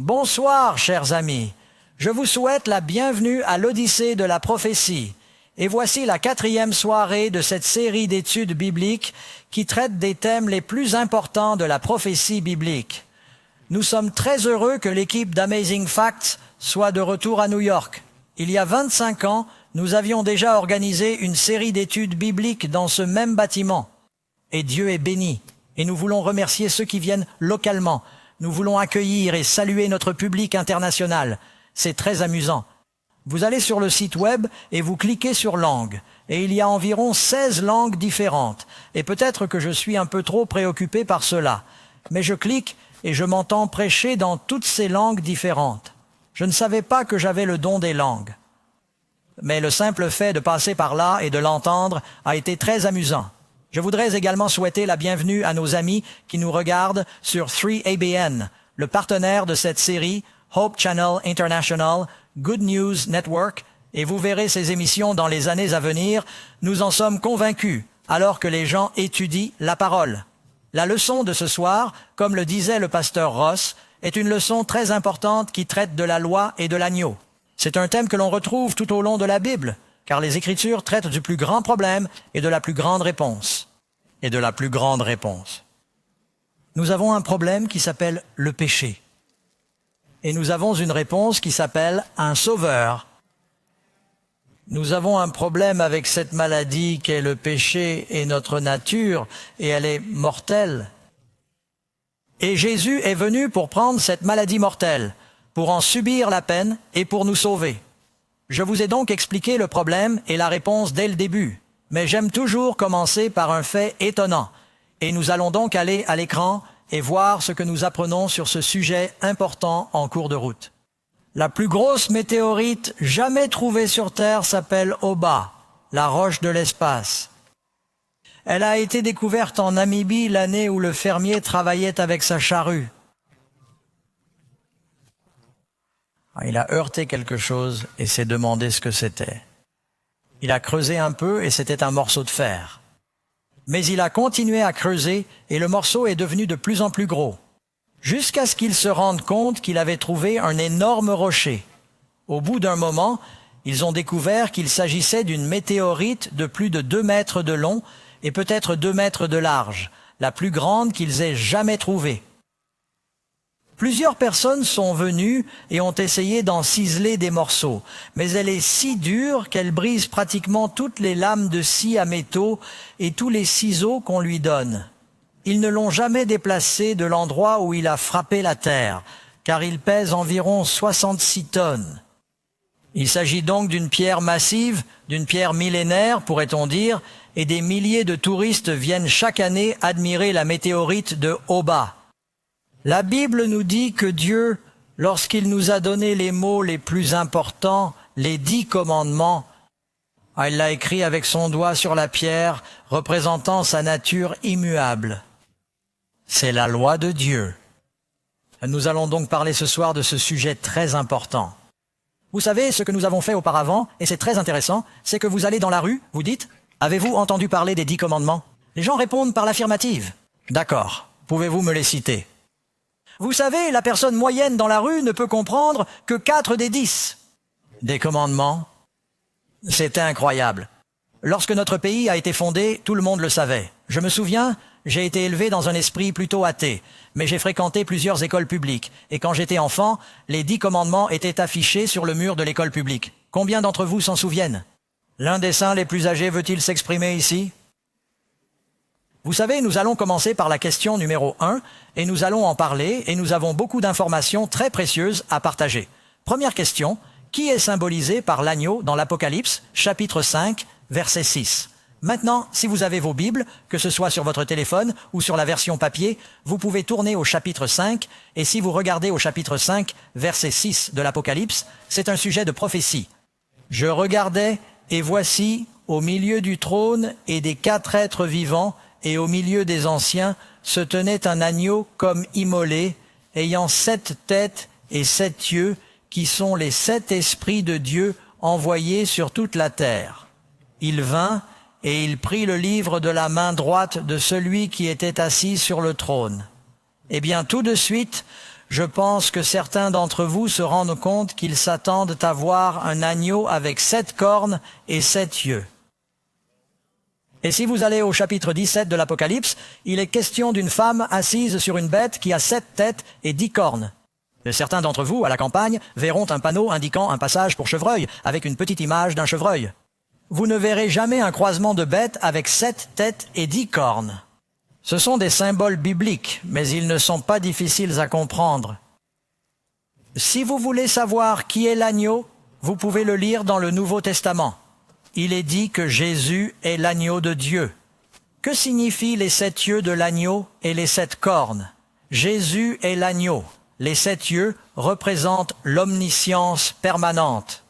Bonsoir, chers amis. Je vous souhaite la bienvenue à l'Odyssée de la prophétie. Et voici la 4e soirée de cette série d'études bibliques qui traite des thèmes les plus importants de la prophétie biblique. Nous sommes très heureux que l'équipe d'Amazing Facts soit de retour à New York. Il y a 25 ans, nous avions déjà organisé une série d'études bibliques dans ce même bâtiment. Et Dieu est béni. Et nous voulons remercier ceux qui viennent localement. Nous voulons accueillir et saluer notre public international. C'est très amusant. Vous allez sur le site web et vous cliquez sur langue. Et il y a environ 16 langues différentes. Et peut-être que je suis un peu trop préoccupé par cela. Mais je clique et je m'entends prêcher dans toutes ces langues différentes. Je ne savais pas que j'avais le don des langues. Mais le simple fait de passer par là et de l'entendre a été très amusant. Je voudrais également souhaiter la bienvenue à nos amis qui nous regardent sur 3ABN, le partenaire de cette série, Hope Channel International, Good News Network, et vous verrez ces émissions dans les années à venir. Nous en sommes convaincus, alors que les gens étudient la parole. La leçon de ce soir, comme le disait le pasteur Ross, est une leçon très importante qui traite de la loi et de l'agneau. C'est un thème que l'on retrouve tout au long de la Bible, car les Écritures traitent du plus grand problème et de la plus grande réponse. Nous avons un problème qui s'appelle le péché. Et nous avons une réponse qui s'appelle un sauveur. Nous avons un problème avec cette maladie qu'est le péché et notre nature, et elle est mortelle. Et Jésus est venu pour prendre cette maladie mortelle, pour en subir la peine et pour nous sauver. Je vous ai donc expliqué le problème et la réponse dès le début, mais j'aime toujours commencer par un fait étonnant. Et nous allons donc aller à l'écran et voir ce que nous apprenons sur ce sujet important en cours de route. La plus grosse météorite jamais trouvée sur Terre s'appelle Oba, la roche de l'espace. Elle a été découverte en Namibie l'année où le fermier travaillait avec sa charrue. Il a heurté quelque chose et s'est demandé ce que c'était. Il a creusé un peu et c'était un morceau de fer. Mais il a continué à creuser et le morceau est devenu de plus en plus gros, jusqu'à ce qu'il se rende compte qu'il avait trouvé un énorme rocher. Au bout d'un moment, ils ont découvert qu'il s'agissait d'une météorite de plus de 2 mètres de long et peut-être 2 mètres de large, la plus grande qu'ils aient jamais trouvée. Plusieurs personnes sont venues et ont essayé d'en ciseler des morceaux, mais elle est si dure qu'elle brise pratiquement toutes les lames de scie à métaux et tous les ciseaux qu'on lui donne. Ils ne l'ont jamais déplacé de l'endroit où il a frappé la terre, car il pèse environ 66 tonnes. Il s'agit donc d'une pierre massive, d'une pierre millénaire, pourrait-on dire, et des milliers de touristes viennent chaque année admirer la météorite de Oba. La Bible nous dit que Dieu, lorsqu'il nous a donné les mots les plus importants, les 10 commandements, il l'a écrit avec son doigt sur la pierre, représentant sa nature immuable. C'est la loi de Dieu. Nous allons donc parler ce soir de ce sujet très important. Vous savez, ce que nous avons fait auparavant, et c'est très intéressant, c'est que vous allez dans la rue, vous dites « Avez-vous entendu parler des 10 commandements ?» Les gens répondent par l'affirmative. D'accord, pouvez-vous me les citer ? Vous savez, la personne moyenne dans la rue ne peut comprendre que 4 des 10. Des commandements? C'était incroyable. Lorsque notre pays a été fondé, tout le monde le savait. Je me souviens, j'ai été élevé dans un esprit plutôt athée, mais j'ai fréquenté plusieurs écoles publiques. Et quand j'étais enfant, les 10 commandements étaient affichés sur le mur de l'école publique. Combien d'entre vous s'en souviennent? L'un des saints les plus âgés veut-il s'exprimer ici? Vous savez, nous allons commencer par la question numéro 1 et nous allons en parler et nous avons beaucoup d'informations très précieuses à partager. Première question, qui est symbolisé par l'agneau dans l'Apocalypse, chapitre 5, verset 6? Maintenant, si vous avez vos Bibles, que ce soit sur votre téléphone ou sur la version papier, vous pouvez tourner au chapitre 5 et si vous regardez au chapitre 5, verset 6 de l'Apocalypse, c'est un sujet de prophétie. Je regardais et voici, au milieu du trône et des 4 êtres vivants, et au milieu des anciens se tenait un agneau comme immolé, ayant 7 têtes et 7 yeux, qui sont les 7 esprits de Dieu envoyés sur toute la terre. Il vint et il prit le livre de la main droite de celui qui était assis sur le trône. Eh bien, tout de suite, je pense que certains d'entre vous se rendent compte qu'ils s'attendent à voir un agneau avec 7 cornes et 7 yeux. Et si vous allez au chapitre 17 de l'Apocalypse, il est question d'une femme assise sur une bête qui a 7 têtes et 10 cornes. Et certains d'entre vous, à la campagne, verront un panneau indiquant un passage pour chevreuil, avec une petite image d'un chevreuil. Vous ne verrez jamais un croisement de bêtes avec 7 têtes et 10 cornes. Ce sont des symboles bibliques, mais ils ne sont pas difficiles à comprendre. Si vous voulez savoir qui est l'agneau, vous pouvez le lire dans le Nouveau Testament. Il est dit que Jésus est l'agneau de Dieu. Que signifient les 7 yeux de l'agneau et les 7 cornes? Jésus est l'agneau. Les 7 yeux représentent l'omniscience permanente.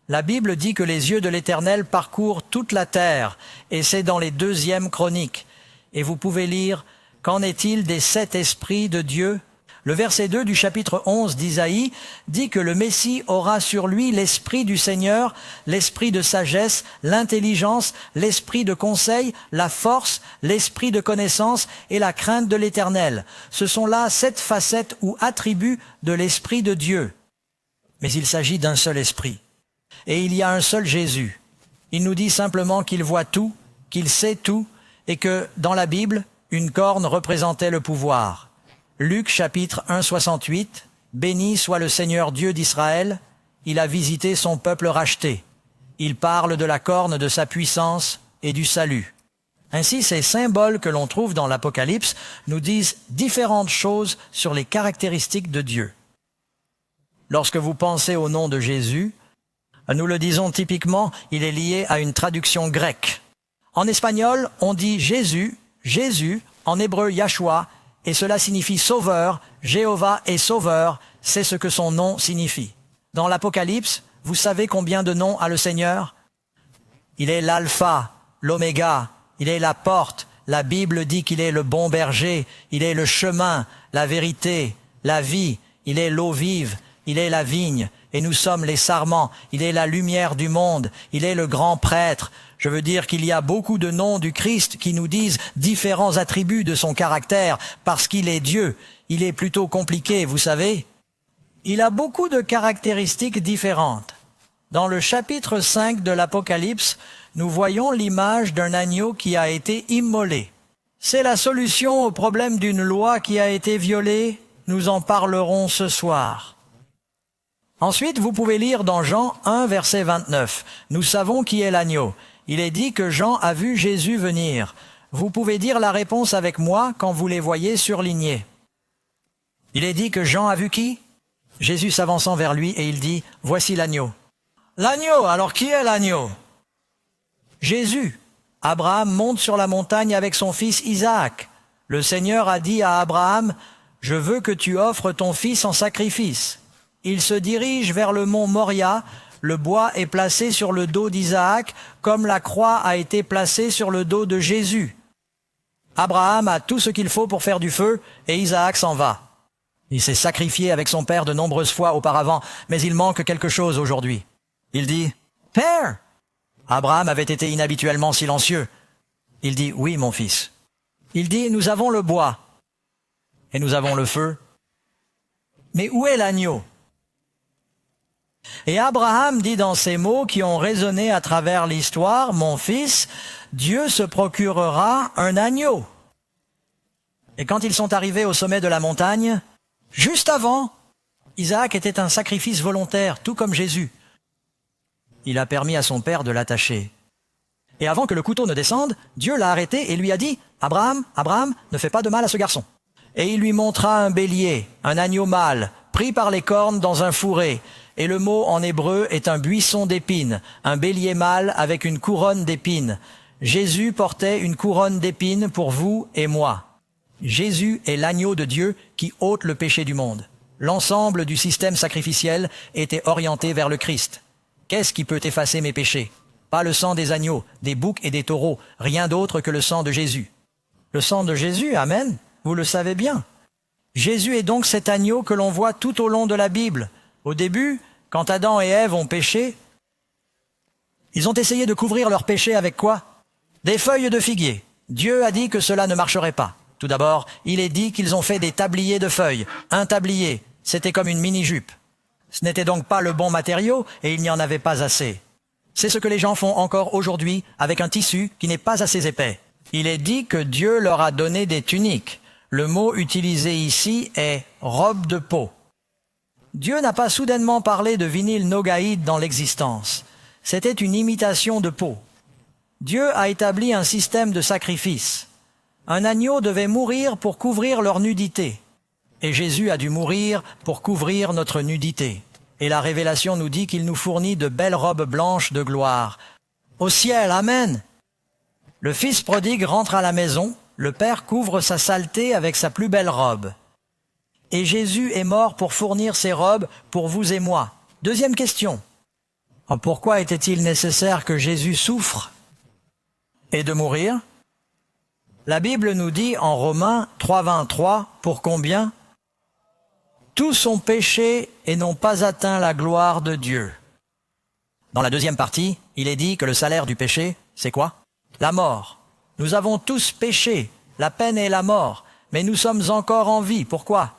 La Bible dit que les yeux de l'Éternel parcourent toute la terre, et c'est dans les 2e Chroniques. Et vous pouvez lire « Qu'en est-il des 7 esprits de Dieu ?» Le verset 2 du chapitre 11 d'Isaïe dit que le Messie aura sur lui l'esprit du Seigneur, l'esprit de sagesse, l'intelligence, l'esprit de conseil, la force, l'esprit de connaissance et la crainte de l'Éternel. Ce sont là 7 facettes ou attributs de l'esprit de Dieu. Mais il s'agit d'un seul esprit. Et il y a un seul Jésus. Il nous dit simplement qu'il voit tout, qu'il sait tout, et que, dans la Bible, une corne représentait le pouvoir. Luc chapitre 1, 68, « Béni soit le Seigneur Dieu d'Israël, il a visité son peuple racheté. Il parle de la corne de sa puissance et du salut. » Ainsi, ces symboles que l'on trouve dans l'Apocalypse nous disent différentes choses sur les caractéristiques de Dieu. Lorsque vous pensez au nom de Jésus, nous le disons typiquement, il est lié à une traduction grecque. En espagnol, on dit Jésus, Jésus, en hébreu Yahshua, et cela signifie sauveur, Jéhovah est sauveur, c'est ce que son nom signifie. Dans l'Apocalypse, vous savez combien de noms a le Seigneur? Il est l'alpha, l'oméga, il est la porte, la Bible dit qu'il est le bon berger, il est le chemin, la vérité, la vie, il est l'eau vive, il est la vigne, et nous sommes les sarments, il est la lumière du monde, il est le grand prêtre. Je veux dire qu'il y a beaucoup de noms du Christ qui nous disent différents attributs de son caractère, parce qu'il est Dieu. Il est plutôt compliqué, vous savez. Il a beaucoup de caractéristiques différentes. Dans le chapitre 5 de l'Apocalypse, nous voyons l'image d'un agneau qui a été immolé. C'est la solution au problème d'une loi qui a été violée. Nous en parlerons ce soir. Ensuite, vous pouvez lire dans Jean 1, verset 29. Nous savons qui est l'agneau. Il est dit que Jean a vu Jésus venir. Vous pouvez dire la réponse avec moi quand vous les voyez surlignés. Il est dit que Jean a vu qui? Jésus s'avançant vers lui et il dit, « Voici l'agneau. » L'agneau, alors qui est l'agneau? Jésus. Abraham monte sur la montagne avec son fils Isaac. Le Seigneur a dit à Abraham, « Je veux que tu offres ton fils en sacrifice. » Il se dirige vers le mont Moria. Le bois est placé sur le dos d'Isaac, comme la croix a été placée sur le dos de Jésus. Abraham a tout ce qu'il faut pour faire du feu, et Isaac s'en va. Il s'est sacrifié avec son père de nombreuses fois auparavant, mais il manque quelque chose aujourd'hui. Il dit, « Père !» Abraham avait été inhabituellement silencieux. Il dit, « Oui, mon fils. » Il dit, « Nous avons le bois, et nous avons le feu. Mais où est l'agneau ?» Et Abraham dit dans ces mots qui ont résonné à travers l'histoire, « Mon fils, Dieu se procurera un agneau. » Et quand ils sont arrivés au sommet de la montagne, juste avant, Isaac était un sacrifice volontaire, tout comme Jésus. Il a permis à son père de l'attacher. Et avant que le couteau ne descende, Dieu l'a arrêté et lui a dit, « Abraham, Abraham, ne fais pas de mal à ce garçon. » Et il lui montra un bélier, un agneau mâle, pris par les cornes dans un fourré. Et le mot en hébreu est un buisson d'épines, un bélier mâle avec une couronne d'épines. Jésus portait une couronne d'épines pour vous et moi. Jésus est l'agneau de Dieu qui ôte le péché du monde. L'ensemble du système sacrificiel était orienté vers le Christ. Qu'est-ce qui peut effacer mes péchés? Pas le sang des agneaux, des boucs et des taureaux, rien d'autre que le sang de Jésus. Le sang de Jésus, amen, vous le savez bien. Jésus est donc cet agneau que l'on voit tout au long de la Bible. Au début, quand Adam et Ève ont péché, ils ont essayé de couvrir leur péché avec quoi? Des feuilles de figuier. Dieu a dit que cela ne marcherait pas. Tout d'abord, il est dit qu'ils ont fait des tabliers de feuilles, un tablier, C'était comme une mini-jupe. Ce n'était donc pas le bon matériau et il n'y en avait pas assez. C'est ce que les gens font encore aujourd'hui avec un tissu qui n'est pas assez épais. Il est dit que Dieu leur a donné des tuniques. Le mot utilisé ici est « robe de peau ». Dieu n'a pas soudainement parlé de vinyle Nogaïd dans l'existence. C'était une imitation de peau. Dieu a établi un système de sacrifice. Un agneau devait mourir pour couvrir leur nudité. Et Jésus a dû mourir pour couvrir notre nudité. Et la Révélation nous dit qu'il nous fournit de belles robes blanches de gloire. Au ciel, amen. Le fils prodigue rentre à la maison, le père couvre sa saleté avec sa plus belle robe. Et Jésus est mort pour fournir ses robes pour vous et moi. Deuxième question. Pourquoi était-il nécessaire que Jésus souffre et de mourir? La Bible nous dit en Romains 3,23, pour combien? Tous ont péché et n'ont pas atteint la gloire de Dieu. Dans la deuxième partie, il est dit que le salaire du péché, c'est quoi? La mort. Nous avons tous péché, la peine est la mort, mais nous sommes encore en vie. Pourquoi?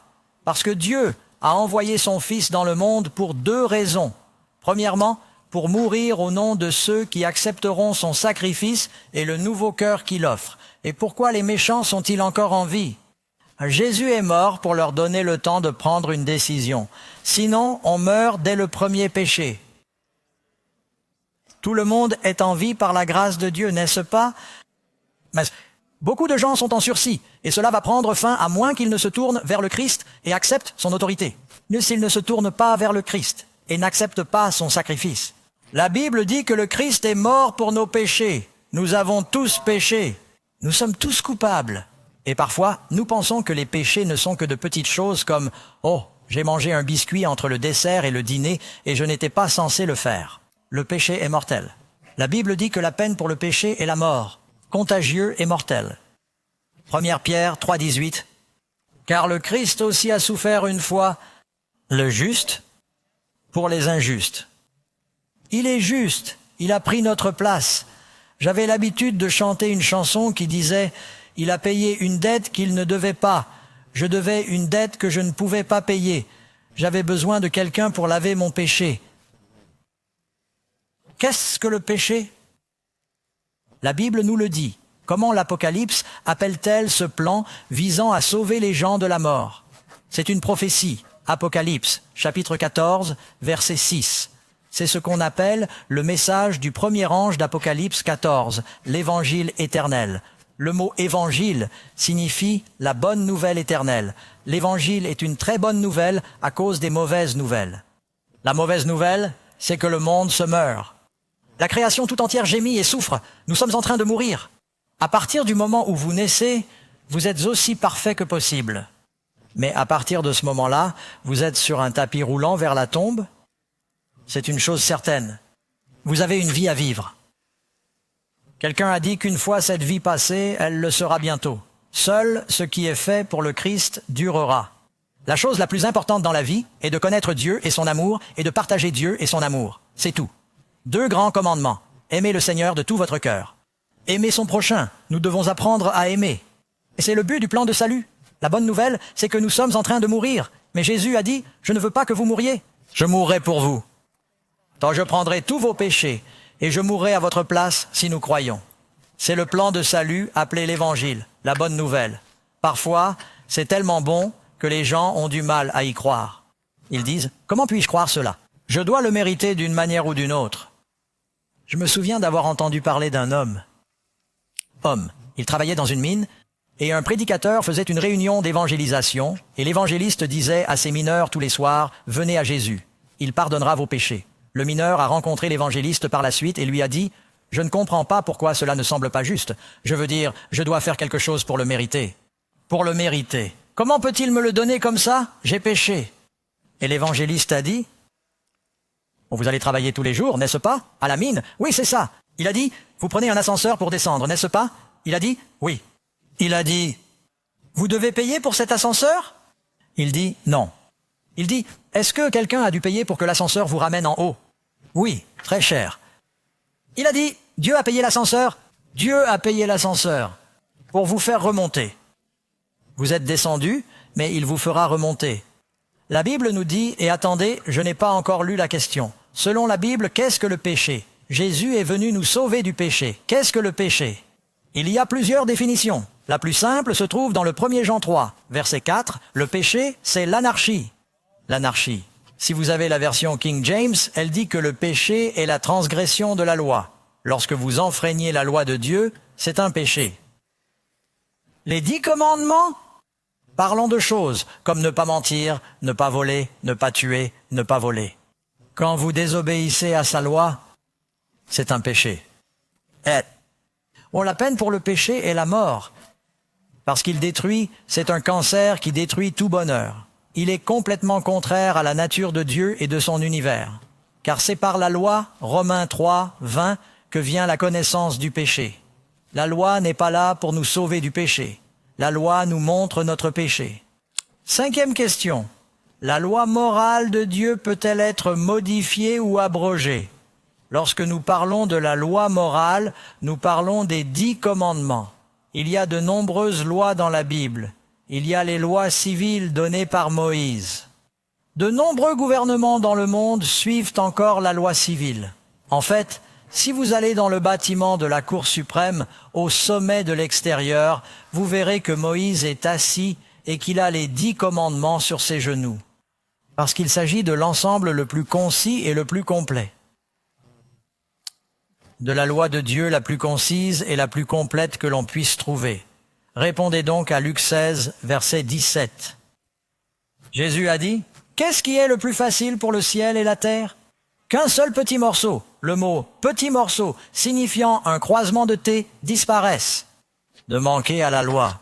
Parce que Dieu a envoyé son Fils dans le monde pour deux raisons. Premièrement, pour mourir au nom de ceux qui accepteront son sacrifice et le nouveau cœur qu'il offre. Et pourquoi les méchants sont-ils encore en vie? Jésus est mort pour leur donner le temps de prendre une décision. Sinon, on meurt dès le premier péché. Tout le monde est en vie par la grâce de Dieu, n'est-ce pas? Mais beaucoup de gens sont en sursis, et cela va prendre fin à moins qu'ils ne se tournent vers le Christ et acceptent son autorité. Mais s'ils ne se tournent pas vers le Christ et n'acceptent pas son sacrifice. La Bible dit que le Christ est mort pour nos péchés. Nous avons tous péché. Nous sommes tous coupables. Et parfois, nous pensons que les péchés ne sont que de petites choses comme « Oh, j'ai mangé un biscuit entre le dessert et le dîner et je n'étais pas censé le faire. » Le péché est mortel. La Bible dit que la peine pour le péché est la mort, contagieux et mortel. 1 Pierre 3,18 « Car le Christ aussi a souffert une fois, le juste, pour les injustes. » Il est juste, il a pris notre place. J'avais l'habitude de chanter une chanson qui disait « Il a payé une dette qu'il ne devait pas. Je devais une dette que je ne pouvais pas payer. J'avais besoin de quelqu'un pour laver mon péché. » Qu'est-ce que le péché? La Bible nous le dit. Comment l'Apocalypse appelle-t-elle ce plan visant à sauver les gens de la mort? C'est une prophétie. Apocalypse, chapitre 14, verset 6. C'est ce qu'on appelle le message du premier ange d'Apocalypse 14, l'évangile éternel. Le mot évangile signifie la bonne nouvelle éternelle. L'évangile est une très bonne nouvelle à cause des mauvaises nouvelles. La mauvaise nouvelle, c'est que le monde se meurt. La création tout entière gémit et souffre. Nous sommes en train de mourir. À partir du moment où vous naissez, vous êtes aussi parfait que possible. Mais à partir de ce moment-là, vous êtes sur un tapis roulant vers la tombe. C'est une chose certaine. Vous avez une vie à vivre. Quelqu'un a dit qu'une fois cette vie passée, elle le sera bientôt. Seul ce qui est fait pour le Christ durera. La chose la plus importante dans la vie est de connaître Dieu et son amour et de partager Dieu et son amour. C'est tout. 2 grands commandements. Aimez le Seigneur de tout votre cœur. Aimer son prochain. Nous devons apprendre à aimer. Et c'est le but du plan de salut. La bonne nouvelle, c'est que nous sommes en train de mourir. Mais Jésus a dit, je ne veux pas que vous mouriez. Je mourrai pour vous. Tant je prendrai tous vos péchés et je mourrai à votre place si nous croyons. C'est le plan de salut appelé l'Évangile, la bonne nouvelle. Parfois, c'est tellement bon que les gens ont du mal à y croire. Ils disent, comment puis-je croire cela? Je dois le mériter d'une manière ou d'une autre. Je me souviens d'avoir entendu parler d'un homme. Il travaillait dans une mine et un prédicateur faisait une réunion d'évangélisation et l'évangéliste disait à ses mineurs tous les soirs, « Venez à Jésus, il pardonnera vos péchés. » Le mineur a rencontré l'évangéliste par la suite et lui a dit, « Je ne comprends pas pourquoi cela ne semble pas juste. Je veux dire, je dois faire quelque chose pour le mériter. » Pour le mériter. Comment peut-il me le donner comme ça? J'ai péché. Et l'évangéliste a dit, « Vous allez travailler tous les jours, n'est-ce pas? À la mine? Oui, c'est ça. » Il a dit, « Vous prenez un ascenseur pour descendre, n'est-ce pas? » Il a dit, « Oui. » Il a dit, « Vous devez payer pour cet ascenseur? » Il dit, « Non. » Il dit, « Est-ce que quelqu'un a dû payer pour que l'ascenseur vous ramène en haut? » Oui, très cher. Il a dit, « Dieu a payé l'ascenseur? » Dieu a payé l'ascenseur pour vous faire remonter. Vous êtes descendu, mais il vous fera remonter. La Bible nous dit, et attendez, je n'ai pas encore lu la question. Selon la Bible, qu'est-ce que le péché? Jésus est venu nous sauver du péché. Qu'est-ce que le péché? Il y a plusieurs définitions. La plus simple se trouve dans le 1er Jean 3, verset 4. Le péché, c'est l'anarchie. L'anarchie. Si vous avez la version King James, elle dit que le péché est la transgression de la loi. Lorsque vous enfreignez la loi de Dieu, c'est un péché. Les 10 commandements? Parlons de choses comme ne pas mentir, ne pas voler, ne pas tuer, ne pas voler. Quand vous désobéissez à sa loi, c'est un péché. La peine pour le péché est la mort, parce qu'il détruit, c'est un cancer qui détruit tout bonheur. Il est complètement contraire à la nature de Dieu et de son univers, car c'est par la loi, Romains 3, 20, que vient la connaissance du péché. La loi n'est pas là pour nous sauver du péché. La loi nous montre notre péché. 5e question. La loi morale de Dieu peut-elle être modifiée ou abrogée? Lorsque nous parlons de la loi morale, nous parlons des 10 commandements. Il y a de nombreuses lois dans la Bible. Il y a les lois civiles données par Moïse. De nombreux gouvernements dans le monde suivent encore la loi civile. En fait, si vous allez dans le bâtiment de la Cour suprême, au sommet de l'extérieur, vous verrez que Moïse est assis et qu'il a les 10 commandements sur ses genoux, parce qu'il s'agit de l'ensemble le plus concis et le plus complet. De la loi de Dieu la plus concise et la plus complète que l'on puisse trouver. Répondez donc à Luc 16, verset 17. Jésus a dit, « Qu'est-ce qui est le plus facile pour le ciel et la terre? Qu'un seul petit morceau, le mot « petit morceau » signifiant un croisement de T, disparaisse. De manquer à la loi.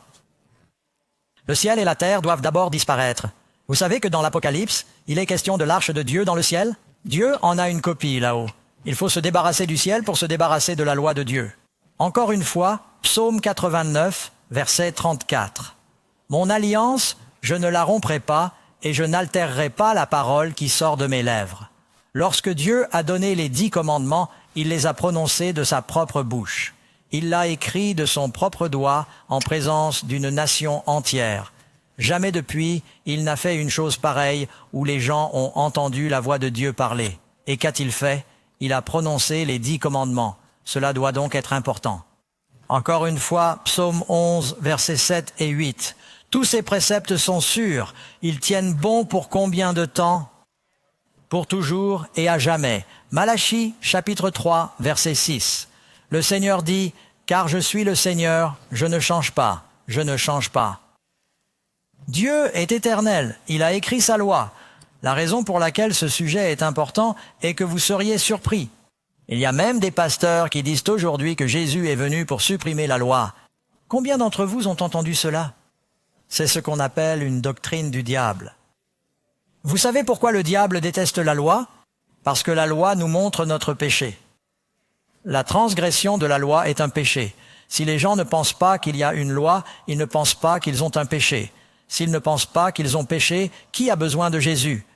Le ciel et la terre doivent d'abord disparaître. Vous savez que dans l'Apocalypse, il est question de l'arche de Dieu dans le ciel? Dieu en a une copie là-haut. Il faut se débarrasser du ciel pour se débarrasser de la loi de Dieu. Encore une fois, Psaume 89, verset 34. « Mon alliance, je ne la romprai pas, et je n'altérerai pas la parole qui sort de mes lèvres. » Lorsque Dieu a donné les 10 commandements, il les a prononcés de sa propre bouche. Il l'a écrit de son propre doigt en présence d'une nation entière. Jamais depuis, il n'a fait une chose pareille où les gens ont entendu la voix de Dieu parler. Et qu'a-t-il fait? Il a prononcé les 10 commandements. Cela doit donc être important. Encore une fois, Psaume 11, versets 7 et 8. Tous ces préceptes sont sûrs. Ils tiennent bon pour combien de temps? Pour toujours et à jamais. Malachie, chapitre 3, verset 6. Le Seigneur dit, « Car je suis le Seigneur, je ne change pas, je ne change pas. » Dieu est éternel, il a écrit sa loi. La raison pour laquelle ce sujet est important est que vous seriez surpris. Il y a même des pasteurs qui disent aujourd'hui que Jésus est venu pour supprimer la loi. Combien d'entre vous ont entendu cela? C'est ce qu'on appelle une doctrine du diable. Vous savez pourquoi le diable déteste la loi? Parce que la loi nous montre notre péché. La transgression de la loi est un péché. Si les gens ne pensent pas qu'il y a une loi, ils ne pensent pas qu'ils ont un péché. S'ils ne pensent pas qu'ils ont péché, qui a besoin de Jésus?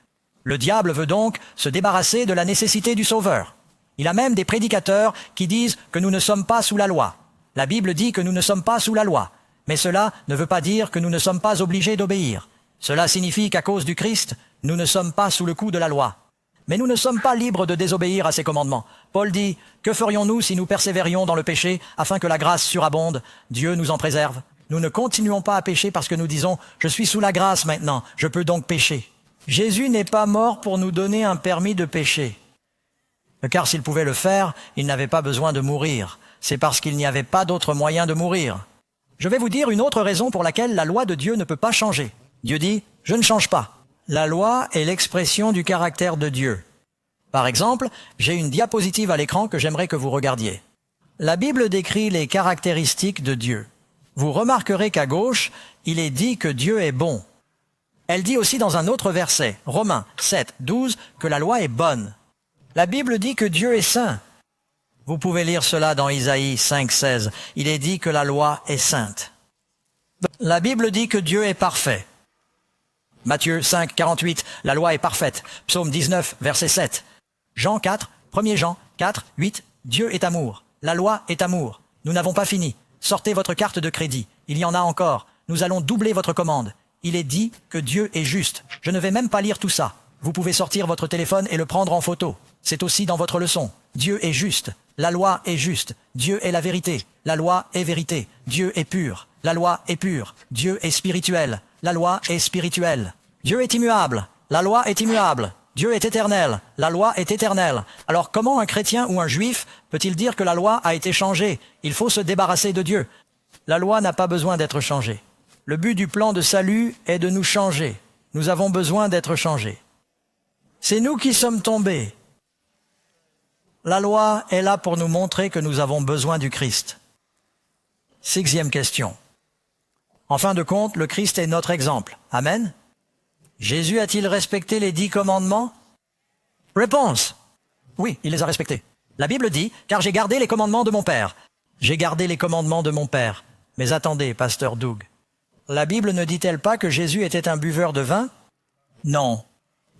Le diable veut donc se débarrasser de la nécessité du Sauveur. Il a même des prédicateurs qui disent que nous ne sommes pas sous la loi. La Bible dit que nous ne sommes pas sous la loi. Mais cela ne veut pas dire que nous ne sommes pas obligés d'obéir. Cela signifie qu'à cause du Christ, nous ne sommes pas sous le coup de la loi. Mais nous ne sommes pas libres de désobéir à ses commandements. Paul dit, « Que ferions-nous si nous persévérions dans le péché afin que la grâce surabonde? Dieu nous en préserve. » Nous ne continuons pas à pécher parce que nous disons, « Je suis sous la grâce maintenant, je peux donc pécher. » Jésus n'est pas mort pour nous donner un permis de pécher. Car s'il pouvait le faire, il n'avait pas besoin de mourir. C'est parce qu'il n'y avait pas d'autre moyen de mourir. Je vais vous dire une autre raison pour laquelle la loi de Dieu ne peut pas changer. Dieu dit, « Je ne change pas. » La loi est l'expression du caractère de Dieu. Par exemple, j'ai une diapositive à l'écran que j'aimerais que vous regardiez. La Bible décrit les caractéristiques de Dieu. Vous remarquerez qu'à gauche, il est dit que Dieu est bon. Elle dit aussi dans un autre verset, Romains 7, 12, que la loi est bonne. La Bible dit que Dieu est saint. Vous pouvez lire cela dans Isaïe 5, 16. Il est dit que la loi est sainte. La Bible dit que Dieu est parfait. Matthieu 5, 48, la loi est parfaite. Psaume 19, verset 7. Jean 4, 1er Jean 4, 8, Dieu est amour. La loi est amour. Nous n'avons pas fini. Sortez votre carte de crédit. Il y en a encore. Nous allons doubler votre commande. il est dit que Dieu est juste. Je ne vais même pas lire tout ça. Vous pouvez sortir votre téléphone et le prendre en photo. C'est aussi dans votre leçon. Dieu est juste. La loi est juste. Dieu est la vérité. La loi est vérité. Dieu est pur. La loi est pure. Dieu est spirituel. La loi est spirituelle. Dieu est immuable. La loi est immuable. Dieu est éternel. La loi est éternelle. Alors comment un chrétien ou un juif peut-il dire que la loi a été changée? Il faut se débarrasser de Dieu. La loi n'a pas besoin d'être changée. Le but du plan de salut est de nous changer. Nous avons besoin d'être changés. C'est nous qui sommes tombés. La loi est là pour nous montrer que nous avons besoin du Christ. 6e question. En fin de compte, le Christ est notre exemple. Amen. Jésus a-t-il respecté les 10 commandements? Réponse. Oui, il les a respectés. La Bible dit, car j'ai gardé les commandements de mon Père. J'ai gardé les commandements de mon Père. Mais attendez, pasteur Doug. La Bible ne dit-elle pas que Jésus était un buveur de vin? Non.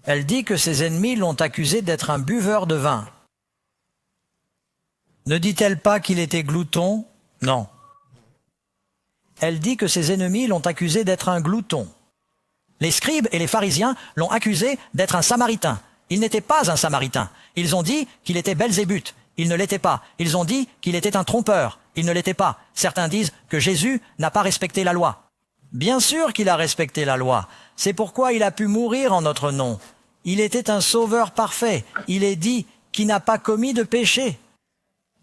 Elle dit que ses ennemis l'ont accusé d'être un buveur de vin. Ne dit-elle pas qu'il était glouton? Non. Elle dit que ses ennemis l'ont accusé d'être un glouton. Les scribes et les pharisiens l'ont accusé d'être un samaritain. Il n'était pas un samaritain. Ils ont dit qu'il était Belzébuth. Il ne l'était pas. Ils ont dit qu'il était un trompeur. Il ne l'était pas. Certains disent que Jésus n'a pas respecté la loi. Bien sûr qu'il a respecté la loi. C'est pourquoi il a pu mourir en notre nom. Il était un sauveur parfait. Il est dit qu'il n'a pas commis de péché.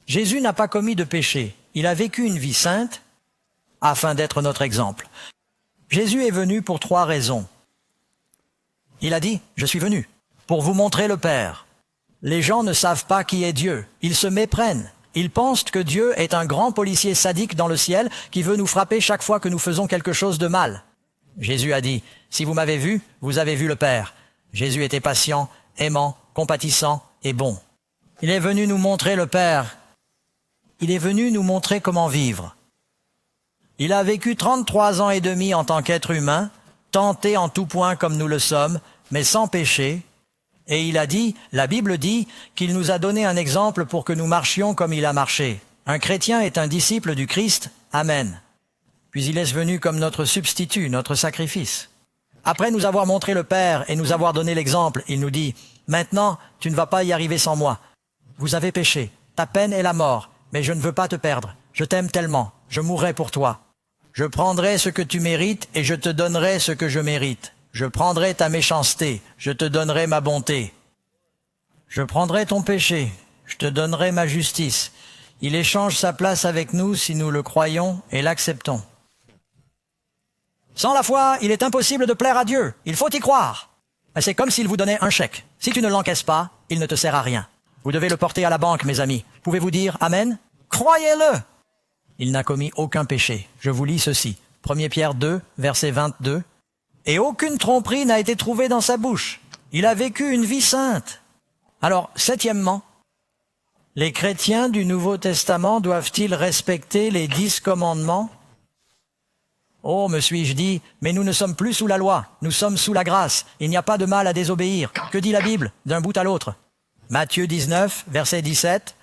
Jésus n'a pas commis de péché. Il a vécu une vie sainte afin d'être notre exemple. Jésus est venu pour 3 raisons. Il a dit, je suis venu pour vous montrer le Père. Les gens ne savent pas qui est Dieu. Ils se méprennent. Ils pensent que Dieu est un grand policier sadique dans le ciel qui veut nous frapper chaque fois que nous faisons quelque chose de mal. Jésus a dit, si vous m'avez vu, vous avez vu le Père. Jésus était patient, aimant, compatissant et bon. Il est venu nous montrer le Père. Il est venu nous montrer comment vivre. Il a vécu 33 ans et demi en tant qu'être humain, tenté en tout point comme nous le sommes, mais sans péché. Et il a dit, la Bible dit, qu'il nous a donné un exemple pour que nous marchions comme il a marché. Un chrétien est un disciple du Christ. Amen. Puis il est venu comme notre substitut, notre sacrifice. Après nous avoir montré le Père et nous avoir donné l'exemple, il nous dit, maintenant, tu ne vas pas y arriver sans moi. Vous avez péché. Ta peine est la mort. Mais je ne veux pas te perdre. Je t'aime tellement. Je mourrai pour toi. Je prendrai ce que tu mérites et je te donnerai ce que je mérite. Je prendrai ta méchanceté. Je te donnerai ma bonté. Je prendrai ton péché. Je te donnerai ma justice. Il échange sa place avec nous si nous le croyons et l'acceptons. Sans la foi, il est impossible de plaire à Dieu. Il faut y croire. C'est comme s'il vous donnait un chèque. Si tu ne l'encaisses pas, il ne te sert à rien. Vous devez le porter à la banque, mes amis. Pouvez-vous dire Amen? Croyez-le! Il n'a commis aucun péché. Je vous lis ceci. 1 Pierre 2, verset 22. Et aucune tromperie n'a été trouvée dans sa bouche. Il a vécu une vie sainte. Alors, 7e, les chrétiens du Nouveau Testament doivent-ils respecter les 10 commandements? Oh, me suis-je dit, mais nous ne sommes plus sous la loi, nous sommes sous la grâce. Il n'y a pas de mal à désobéir. Que dit la Bible, d'un bout à l'autre? Matthieu 19, verset 17.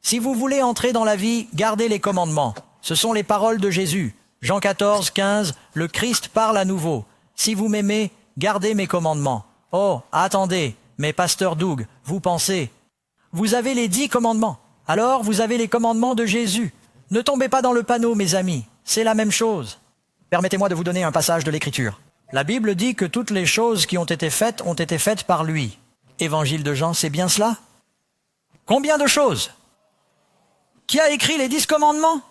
Si vous voulez entrer dans la vie, gardez les commandements. Ce sont les paroles de Jésus. Jean 14, 15, le Christ parle à nouveau. Si vous m'aimez, gardez mes commandements. Oh, attendez, mais pasteur Doug, vous pensez, vous avez les 10 commandements. Alors, vous avez les commandements de Jésus. Ne tombez pas dans le panneau, mes amis. C'est la même chose. Permettez-moi de vous donner un passage de l'Écriture. La Bible dit que toutes les choses qui ont été faites par lui. Évangile de Jean, c'est bien cela? Combien de choses? Qui a écrit les 10 commandements?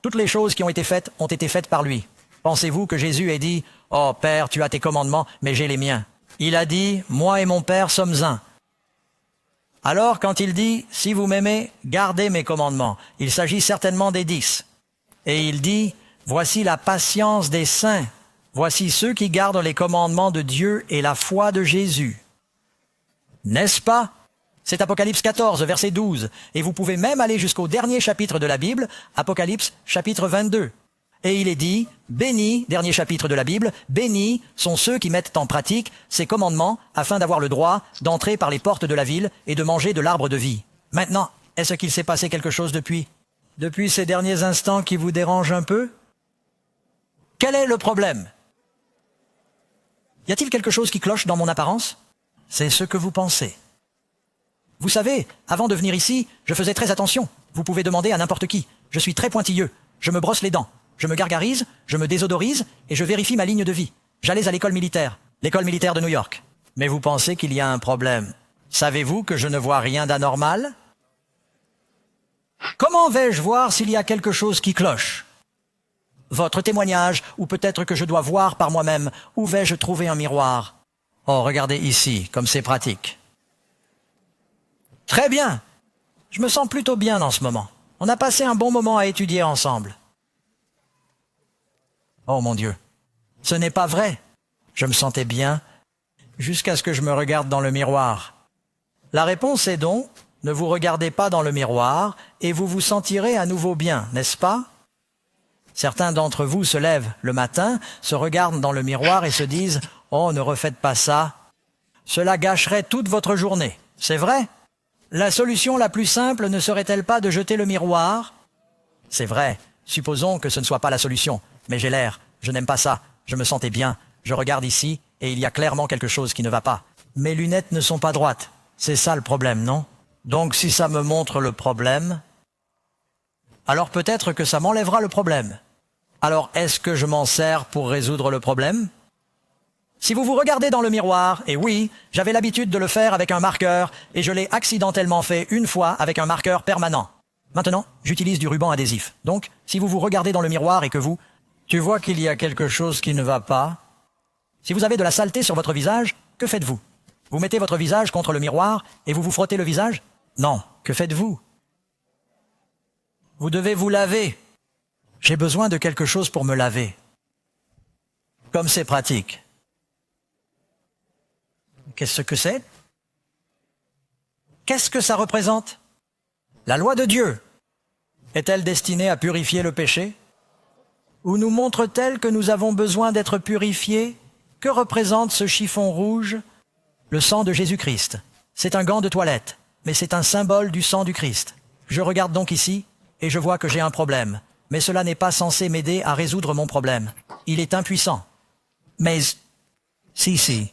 Toutes les choses qui ont été faites par lui. Pensez-vous que Jésus ait dit, « Oh Père, tu as tes commandements, mais j'ai les miens. » Il a dit, « Moi et mon Père sommes un. » Alors, quand il dit, « Si vous m'aimez, gardez mes commandements », il s'agit certainement des 10. Et il dit, « Voici la patience des saints. Voici ceux qui gardent les commandements de Dieu et la foi de Jésus. » N'est-ce pas? C'est Apocalypse 14, verset 12. Et vous pouvez même aller jusqu'au dernier chapitre de la Bible, Apocalypse chapitre 22. Et il est dit, bénis, dernier chapitre de la Bible, bénis sont ceux qui mettent en pratique ces commandements afin d'avoir le droit d'entrer par les portes de la ville et de manger de l'arbre de vie. Maintenant, est-ce qu'il s'est passé quelque chose depuis ces derniers instants qui vous dérangent un peu? Quel est le problème? Y a-t-il quelque chose qui cloche dans mon apparence? C'est ce que vous pensez. Vous savez, avant de venir ici, je faisais très attention. Vous pouvez demander à n'importe qui. Je suis très pointilleux. Je me brosse les dents. Je me gargarise, je me désodorise et je vérifie ma ligne de vie. J'allais à l'école militaire de New York. Mais vous pensez qu'il y a un problème. Savez-vous que je ne vois rien d'anormal? Comment vais-je voir s'il y a quelque chose qui cloche? Votre témoignage, ou peut-être que je dois voir par moi-même. Où vais-je trouver un miroir? Oh, regardez ici, comme c'est pratique. Très bien. Je me sens plutôt bien en ce moment. On a passé un bon moment à étudier ensemble. Oh mon Dieu, ce n'est pas vrai. Je me sentais bien jusqu'à ce que je me regarde dans le miroir. La réponse est donc, ne vous regardez pas dans le miroir et vous vous sentirez à nouveau bien, n'est-ce pas? Certains d'entre vous se lèvent le matin, se regardent dans le miroir et se disent « Oh, ne refaites pas ça. Cela gâcherait toute votre journée. » C'est vrai? La solution la plus simple ne serait-elle pas de jeter le miroir? C'est vrai, supposons que ce ne soit pas la solution. Mais j'ai l'air, je n'aime pas ça, je me sentais bien, je regarde ici et il y a clairement quelque chose qui ne va pas. Mes lunettes ne sont pas droites, c'est ça le problème, non? Donc si ça me montre le problème, alors peut-être que ça m'enlèvera le problème. Alors est-ce que je m'en sers pour résoudre le problème? Si vous vous regardez dans le miroir, et oui, j'avais l'habitude de le faire avec un marqueur, et je l'ai accidentellement fait une fois avec un marqueur permanent. Maintenant, j'utilise du ruban adhésif. Donc, si vous vous regardez dans le miroir et que tu vois qu'il y a quelque chose qui ne va pas. Si vous avez de la saleté sur votre visage, que faites-vous? Vous mettez votre visage contre le miroir et vous vous frottez le visage? Non. Que faites-vous? Vous devez vous laver. J'ai besoin de quelque chose pour me laver. Comme c'est pratique. Qu'est-ce que c'est? Qu'est-ce que ça représente? La loi de Dieu. Est-elle destinée à purifier le péché? Ou nous montre-t-elle que nous avons besoin d'être purifiés? Que représente ce chiffon rouge? Le sang de Jésus-Christ. C'est un gant de toilette, mais c'est un symbole du sang du Christ. Je regarde donc ici, et je vois que j'ai un problème. Mais cela n'est pas censé m'aider à résoudre mon problème. Il est impuissant. Mais, si.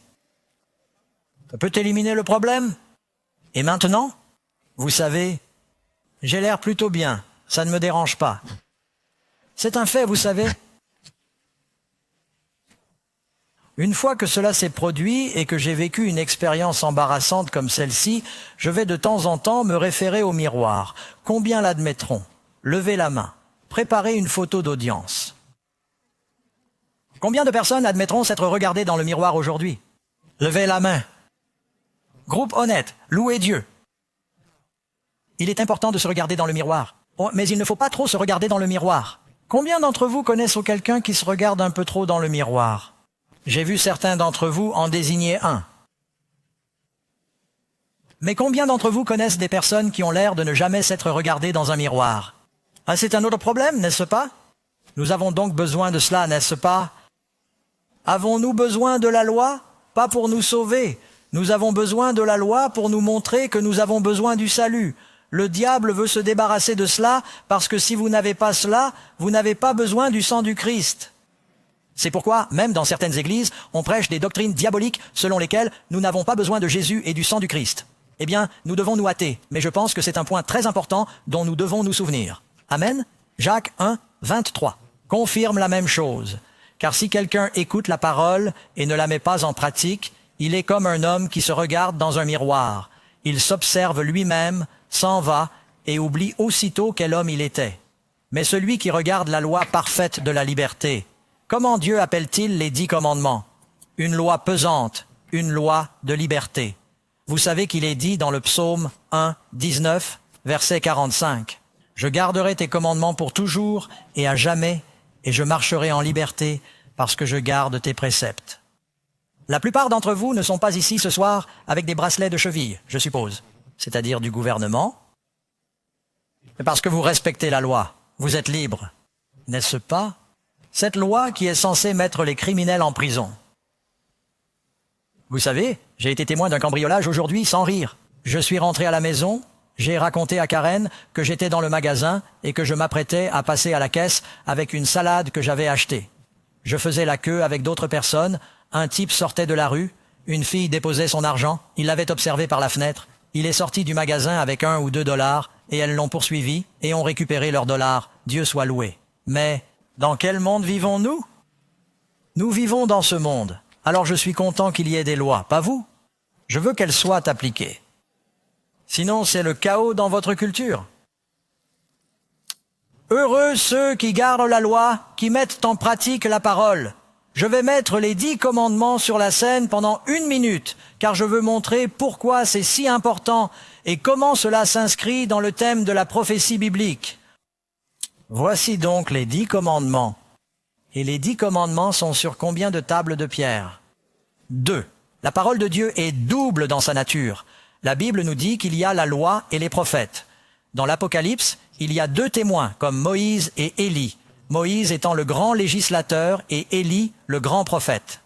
Ça peut éliminer le problème? Et maintenant? Vous savez, j'ai l'air plutôt bien. Ça ne me dérange pas. C'est un fait, vous savez. Une fois que cela s'est produit et que j'ai vécu une expérience embarrassante comme celle-ci, je vais de temps en temps me référer au miroir. Combien l'admettront? Levez la main. Préparez une photo d'audience. Combien de personnes admettront s'être regardées dans le miroir aujourd'hui? Levez la main. Groupe honnête, louez Dieu. Il est important de se regarder dans le miroir. Oh, mais il ne faut pas trop se regarder dans le miroir. Combien d'entre vous connaissent quelqu'un qui se regarde un peu trop dans le miroir? J'ai vu certains d'entre vous en désigner un. Mais combien d'entre vous connaissent des personnes qui ont l'air de ne jamais s'être regardées dans un miroir? Ah, c'est un autre problème, n'est-ce pas? Nous avons donc besoin de cela, n'est-ce pas? Avons-nous besoin de la loi? Pas pour nous sauver. Nous avons besoin de la loi pour nous montrer que nous avons besoin du salut. Le diable veut se débarrasser de cela parce que si vous n'avez pas cela, vous n'avez pas besoin du sang du Christ. C'est pourquoi, même dans certaines églises, on prêche des doctrines diaboliques selon lesquelles nous n'avons pas besoin de Jésus et du sang du Christ. Eh bien, nous devons nous hâter, mais je pense que c'est un point très important dont nous devons nous souvenir. Amen. Jacques 1, 23 confirme la même chose. Car si quelqu'un écoute la parole et ne la met pas en pratique, il est comme un homme qui se regarde dans un miroir. Il s'observe lui-même, s'en va et oublie aussitôt quel homme il était. Mais celui qui regarde la loi parfaite de la liberté, comment Dieu appelle-t-il les 10 commandements? Une loi pesante, une loi de liberté. Vous savez qu'il est dit dans le psaume 1, 19, verset 45. « Je garderai tes commandements pour toujours et à jamais, et je marcherai en liberté parce que je garde tes préceptes. » La plupart d'entre vous ne sont pas ici ce soir avec des bracelets de cheville, je suppose, c'est-à-dire du gouvernement. Mais parce que vous respectez la loi, vous êtes libre, n'est-ce pas? Cette loi qui est censée mettre les criminels en prison. Vous savez, j'ai été témoin d'un cambriolage aujourd'hui sans rire. Je suis rentré à la maison, j'ai raconté à Karen que j'étais dans le magasin et que je m'apprêtais à passer à la caisse avec une salade que j'avais achetée. Je faisais la queue avec d'autres personnes, Un type sortait de la rue, une fille déposait son argent, il l'avait observé par la fenêtre, il est sorti du magasin avec 1 ou 2 dollars, et elles l'ont poursuivi et ont récupéré leurs dollars. Dieu soit loué. Mais dans quel monde vivons-nous? Nous vivons dans ce monde. Alors je suis content qu'il y ait des lois, pas vous? Je veux qu'elles soient appliquées. Sinon, c'est le chaos dans votre culture. Heureux ceux qui gardent la loi, qui mettent en pratique la parole. Je vais mettre les 10 commandements sur la scène pendant 1 minute, car je veux montrer pourquoi c'est si important et comment cela s'inscrit dans le thème de la prophétie biblique. Voici donc les 10 commandements. Et les 10 commandements sont sur combien de tables de pierre? 2. La parole de Dieu est double dans sa nature. La Bible nous dit qu'il y a la loi et les prophètes. Dans l'Apocalypse, il y a 2 témoins, comme Moïse et Élie. Moïse étant le grand législateur et Élie le grand prophète.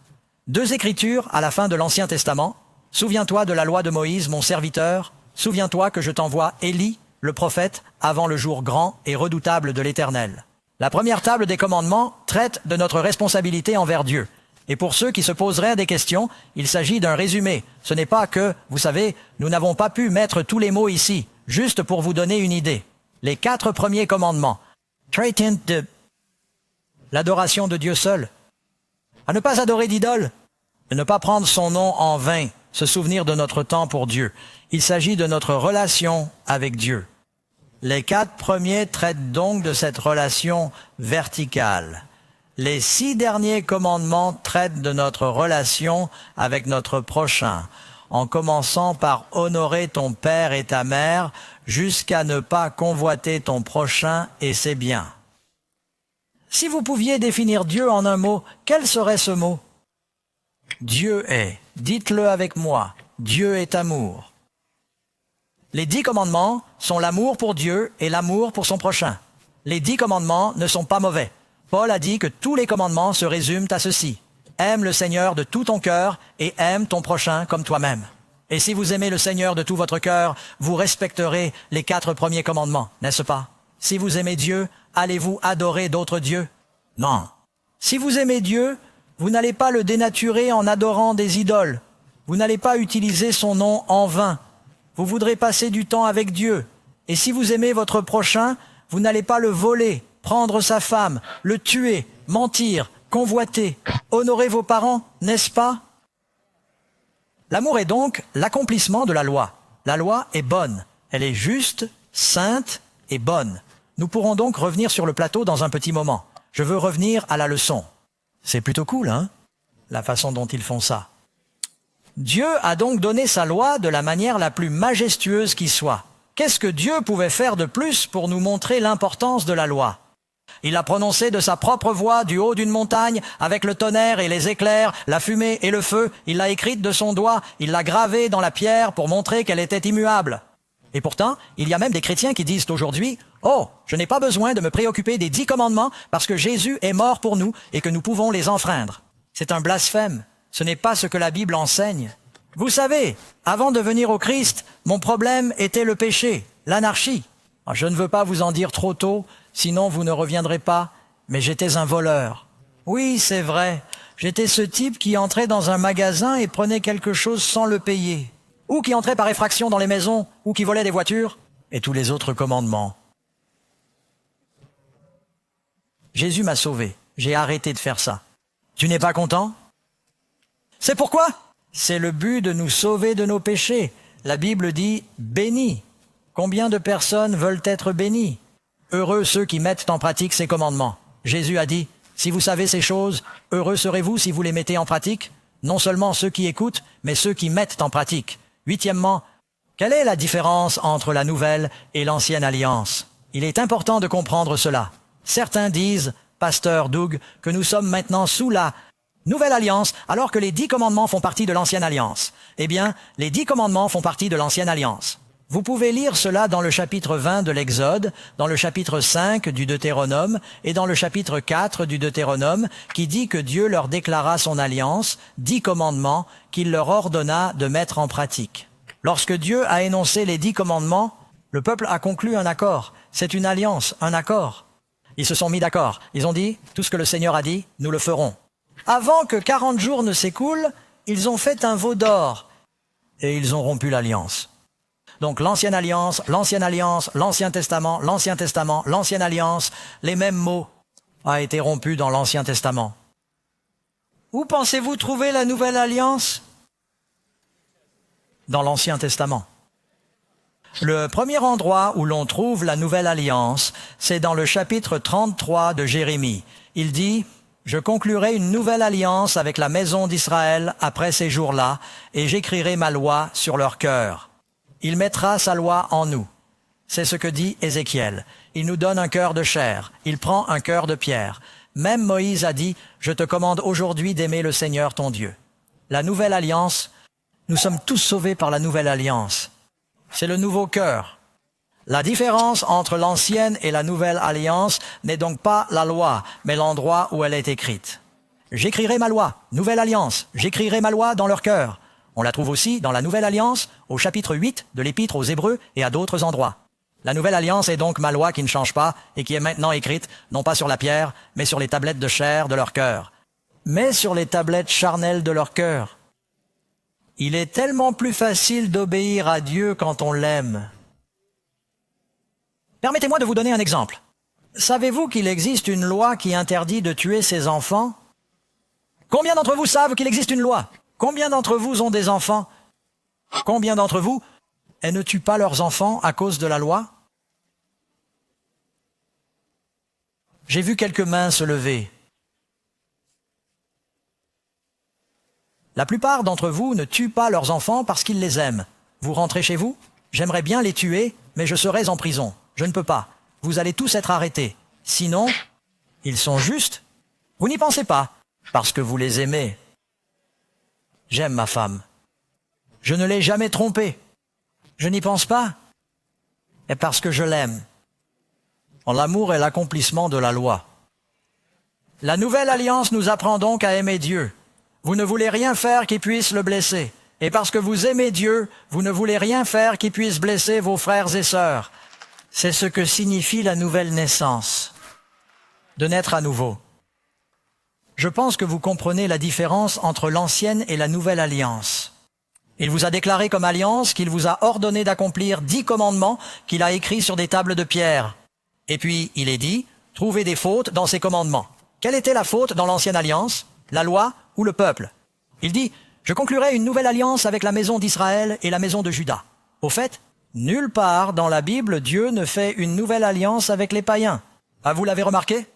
2 écritures à la fin de l'Ancien Testament. Souviens-toi de la loi de Moïse, mon serviteur. Souviens-toi que je t'envoie Élie, le prophète, avant le jour grand et redoutable de l'Éternel. La première table des commandements traite de notre responsabilité envers Dieu. Et pour ceux qui se poseraient des questions, il s'agit d'un résumé. Ce n'est pas que, vous savez, nous n'avons pas pu mettre tous les mots ici, juste pour vous donner une idée. Les 4 premiers commandements traitent de l'adoration de Dieu seul, à ne pas adorer d'idole, de ne pas prendre son nom en vain, se souvenir de notre temps pour Dieu. Il s'agit de notre relation avec Dieu. Les 4 premiers traitent donc de cette relation verticale. Les 6 derniers commandements traitent de notre relation avec notre prochain, en commençant par honorer ton père et ta mère, jusqu'à ne pas convoiter ton prochain et ses biens. Si vous pouviez définir Dieu en un mot, quel serait ce mot? Dieu est, dites-le avec moi, Dieu est amour. Les 10 commandements sont l'amour pour Dieu et l'amour pour son prochain. Les 10 commandements ne sont pas mauvais. Paul a dit que tous les commandements se résument à ceci. Aime le Seigneur de tout ton cœur et aime ton prochain comme toi-même. Et si vous aimez le Seigneur de tout votre cœur, vous respecterez les 4 premiers commandements, n'est-ce pas? Si vous aimez Dieu, allez-vous adorer d'autres dieux? Non. Si vous aimez Dieu, vous n'allez pas le dénaturer en adorant des idoles. Vous n'allez pas utiliser son nom en vain. Vous voudrez passer du temps avec Dieu. Et si vous aimez votre prochain, vous n'allez pas le voler, prendre sa femme, le tuer, mentir, convoiter, honorer vos parents, n'est-ce pas? L'amour est donc l'accomplissement de la loi. La loi est bonne. Elle est juste, sainte et bonne. Nous pourrons donc revenir sur le plateau dans un petit moment. Je veux revenir à la leçon. C'est plutôt cool, hein, la façon dont ils font ça. Dieu a donc donné sa loi de la manière la plus majestueuse qui soit. Qu'est-ce que Dieu pouvait faire de plus pour nous montrer l'importance de la loi? Il l'a prononcée de sa propre voix du haut d'une montagne, avec le tonnerre et les éclairs, la fumée et le feu. Il l'a écrite de son doigt, il l'a gravée dans la pierre pour montrer qu'elle était immuable. Et pourtant, il y a même des chrétiens qui disent aujourd'hui « Oh, je n'ai pas besoin de me préoccuper des 10 commandements parce que Jésus est mort pour nous et que nous pouvons les enfreindre. » C'est un blasphème. Ce n'est pas ce que la Bible enseigne. Vous savez, avant de venir au Christ, mon problème était le péché, l'anarchie. Je ne veux pas vous en dire trop tôt, sinon vous ne reviendrez pas, mais j'étais un voleur. Oui, c'est vrai, j'étais ce type qui entrait dans un magasin et prenait quelque chose sans le payer, ou qui entrait par effraction dans les maisons, ou qui volait des voitures, et tous les autres commandements. Jésus m'a sauvé, j'ai arrêté de faire ça. Tu n'es pas content? C'est pourquoi? C'est le but de nous sauver de nos péchés. La Bible dit « béni ». Combien de personnes veulent être bénies? Heureux ceux qui mettent en pratique ces commandements. Jésus a dit « Si vous savez ces choses, heureux serez-vous si vous les mettez en pratique ?» Non seulement ceux qui écoutent, mais ceux qui mettent en pratique. 8e, quelle est la différence entre la nouvelle et l'ancienne alliance? Il est important de comprendre cela. Certains disent, pasteur Doug, que nous sommes maintenant sous la nouvelle alliance, alors que les 10 commandements font partie de l'ancienne alliance. Eh bien, les 10 commandements font partie de l'ancienne alliance. Vous pouvez lire cela dans le chapitre 20 de l'Exode, dans le chapitre 5 du Deutéronome et dans le chapitre 4 du Deutéronome, qui dit que Dieu leur déclara son alliance, 10 commandements qu'il leur ordonna de mettre en pratique. Lorsque Dieu a énoncé les 10 commandements, le peuple a conclu un accord. C'est une alliance, un accord. Ils se sont mis d'accord. Ils ont dit, tout ce que le Seigneur a dit, nous le ferons. Avant que 40 jours ne s'écoulent, ils ont fait un veau d'or et ils ont rompu l'alliance. Donc l'Ancienne Alliance, l'Ancien Testament, l'Ancienne Alliance, les mêmes mots a été rompu dans l'Ancien Testament. Où pensez-vous trouver la Nouvelle Alliance? Dans l'Ancien Testament. Le premier endroit où l'on trouve la Nouvelle Alliance, c'est dans le chapitre 33 de Jérémie. Il dit « Je conclurai une nouvelle alliance avec la maison d'Israël après ces jours-là, et j'écrirai ma loi sur leur cœur. Il mettra sa loi en nous. » C'est ce que dit Ézéchiel. Il nous donne un cœur de chair. Il prend un cœur de pierre. Même Moïse a dit « Je te commande aujourd'hui d'aimer le Seigneur ton Dieu. » La Nouvelle Alliance, nous sommes tous sauvés par la Nouvelle Alliance. C'est le nouveau cœur. La différence entre l'ancienne et la nouvelle alliance n'est donc pas la loi, mais l'endroit où elle est écrite. J'écrirai ma loi, nouvelle alliance, j'écrirai ma loi dans leur cœur. On la trouve aussi dans la nouvelle alliance, au chapitre 8 de l'Épître aux Hébreux et à d'autres endroits. La nouvelle alliance est donc ma loi qui ne change pas et qui est maintenant écrite, non pas sur la pierre, mais sur les tablettes de chair de leur cœur. Mais sur les tablettes charnelles de leur cœur. Il est tellement plus facile d'obéir à Dieu quand on l'aime. Permettez-moi de vous donner un exemple. Savez-vous qu'il existe une loi qui interdit de tuer ses enfants? Combien d'entre vous savent qu'il existe une loi? Combien d'entre vous ont des enfants? Combien d'entre vous ne tuent pas leurs enfants à cause de la loi? J'ai vu quelques mains se lever. La plupart d'entre vous ne tuent pas leurs enfants parce qu'ils les aiment. Vous rentrez chez vous? J'aimerais bien les tuer, mais je serais en prison. Je ne peux pas. Vous allez tous être arrêtés. Sinon, ils sont justes. Vous n'y pensez pas, parce que vous les aimez. J'aime ma femme. Je ne l'ai jamais trompée. Je n'y pense pas. Et parce que je l'aime. L'amour est l'accomplissement de la loi. La nouvelle alliance nous apprend donc à aimer Dieu. Vous ne voulez rien faire qui puisse le blesser. Et parce que vous aimez Dieu, vous ne voulez rien faire qui puisse blesser vos frères et sœurs. C'est ce que signifie la nouvelle naissance, de naître à nouveau. Je pense que vous comprenez la différence entre l'ancienne et la nouvelle alliance. Il vous a déclaré comme alliance qu'il vous a ordonné d'accomplir 10 commandements qu'il a écrits sur des tables de pierre. Et puis, il est dit, trouvez des fautes dans ces commandements. Quelle était la faute dans l'ancienne alliance? La loi ou le peuple? Il dit, je conclurai une nouvelle alliance avec la maison d'Israël et la maison de Juda. Au fait, nulle part dans la Bible, Dieu ne fait une nouvelle alliance avec les païens. Ah, vous l'avez remarqué?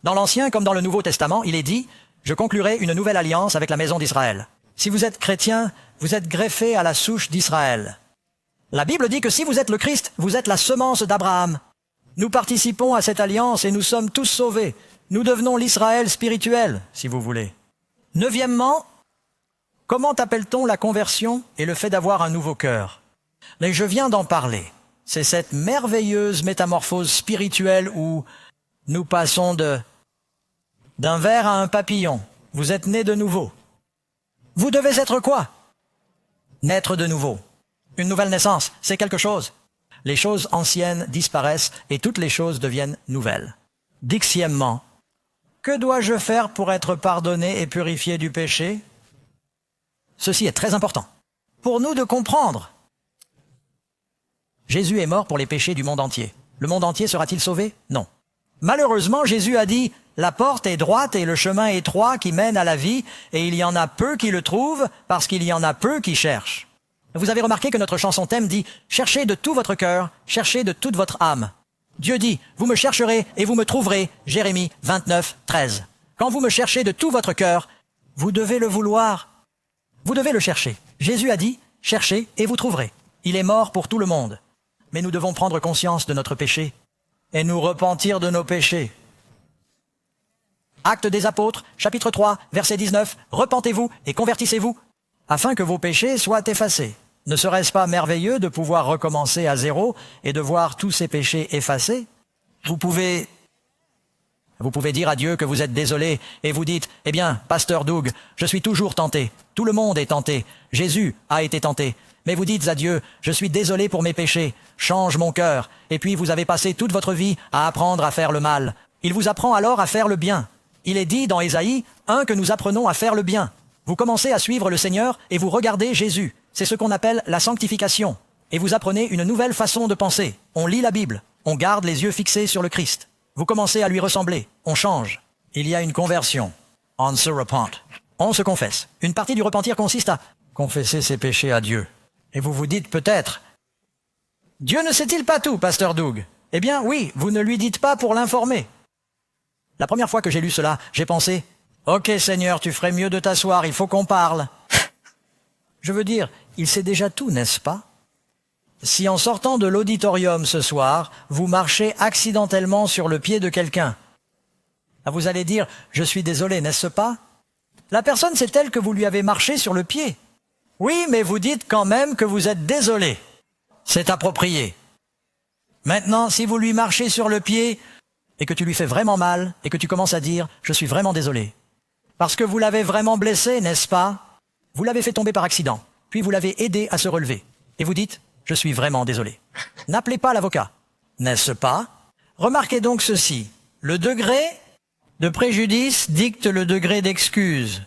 Dans l'Ancien comme dans le Nouveau Testament, il est dit, je conclurai une nouvelle alliance avec la maison d'Israël. Si vous êtes chrétien, vous êtes greffé à la souche d'Israël. La Bible dit que si vous êtes le Christ, vous êtes la semence d'Abraham. Nous participons à cette alliance et nous sommes tous sauvés. Nous devenons l'Israël spirituel, si vous voulez. Neuvièmement, comment appelle-t-on la conversion et le fait d'avoir un nouveau cœur? Mais je viens d'en parler. C'est cette merveilleuse métamorphose spirituelle où nous passons d'un ver à un papillon. Vous êtes né de nouveau. Vous devez être quoi? Naître de nouveau. Une nouvelle naissance, c'est quelque chose. Les choses anciennes disparaissent et toutes les choses deviennent nouvelles. Dixièmement, que dois-je faire pour être pardonné et purifié du péché? Ceci est très important. Pour nous de comprendre. Jésus est mort pour les péchés du monde entier. Le monde entier sera-t-il sauvé? Non. Malheureusement, Jésus a dit, la porte est droite et le chemin étroit qui mène à la vie, et il y en a peu qui le trouvent parce qu'il y en a peu qui cherchent. Vous avez remarqué que notre chanson thème dit « Cherchez de tout votre cœur, cherchez de toute votre âme ». Dieu dit « Vous me chercherez et vous me trouverez » Jérémie 29, 13. Quand vous me cherchez de tout votre cœur, vous devez le vouloir. Vous devez le chercher. Jésus a dit « Cherchez et vous trouverez ». Il est mort pour tout le monde. Mais nous devons prendre conscience de notre péché et nous repentir de nos péchés. Actes des Apôtres, chapitre 3, verset 19. « Repentez-vous et convertissez-vous, afin que vos péchés soient effacés. » Ne serait-ce pas merveilleux de pouvoir recommencer à zéro et de voir tous ces péchés effacés? Vous pouvez dire à Dieu que vous êtes désolé et vous dites, eh bien, pasteur Doug, je suis toujours tenté. Tout le monde est tenté. Jésus a été tenté. Mais vous dites à Dieu, je suis désolé pour mes péchés. Change mon cœur. Et puis vous avez passé toute votre vie à apprendre à faire le mal. Il vous apprend alors à faire le bien. Il est dit dans Ésaïe 1 que nous apprenons à faire le bien. Vous commencez à suivre le Seigneur et vous regardez Jésus. C'est ce qu'on appelle la sanctification. Et vous apprenez une nouvelle façon de penser. On lit la Bible. On garde les yeux fixés sur le Christ. Vous commencez à lui ressembler. On change. Il y a une conversion. On se repent. On se confesse. Une partie du repentir consiste à confesser ses péchés à Dieu. Et vous vous dites peut-être, Dieu ne sait-il pas tout, pasteur Doug? Eh bien oui, vous ne lui dites pas pour l'informer. La première fois que j'ai lu cela, j'ai pensé, ok Seigneur, tu ferais mieux de t'asseoir, il faut qu'on parle. Je veux dire, il sait déjà tout, n'est-ce pas? Si en sortant de l'auditorium ce soir, vous marchez accidentellement sur le pied de quelqu'un, vous allez dire, je suis désolé, n'est-ce pas? La personne sait-elle que vous lui avez marché sur le pied? Oui, mais vous dites quand même que vous êtes désolé. C'est approprié. Maintenant, si vous lui marchez sur le pied et que tu lui fais vraiment mal et que tu commences à dire « je suis vraiment désolé », parce que vous l'avez vraiment blessé, n'est-ce pas? Vous l'avez fait tomber par accident, puis vous l'avez aidé à se relever. Et vous dites « je suis vraiment désolé ». N'appelez pas l'avocat, n'est-ce pas? Remarquez donc ceci, le degré de préjudice dicte le degré d'excuse.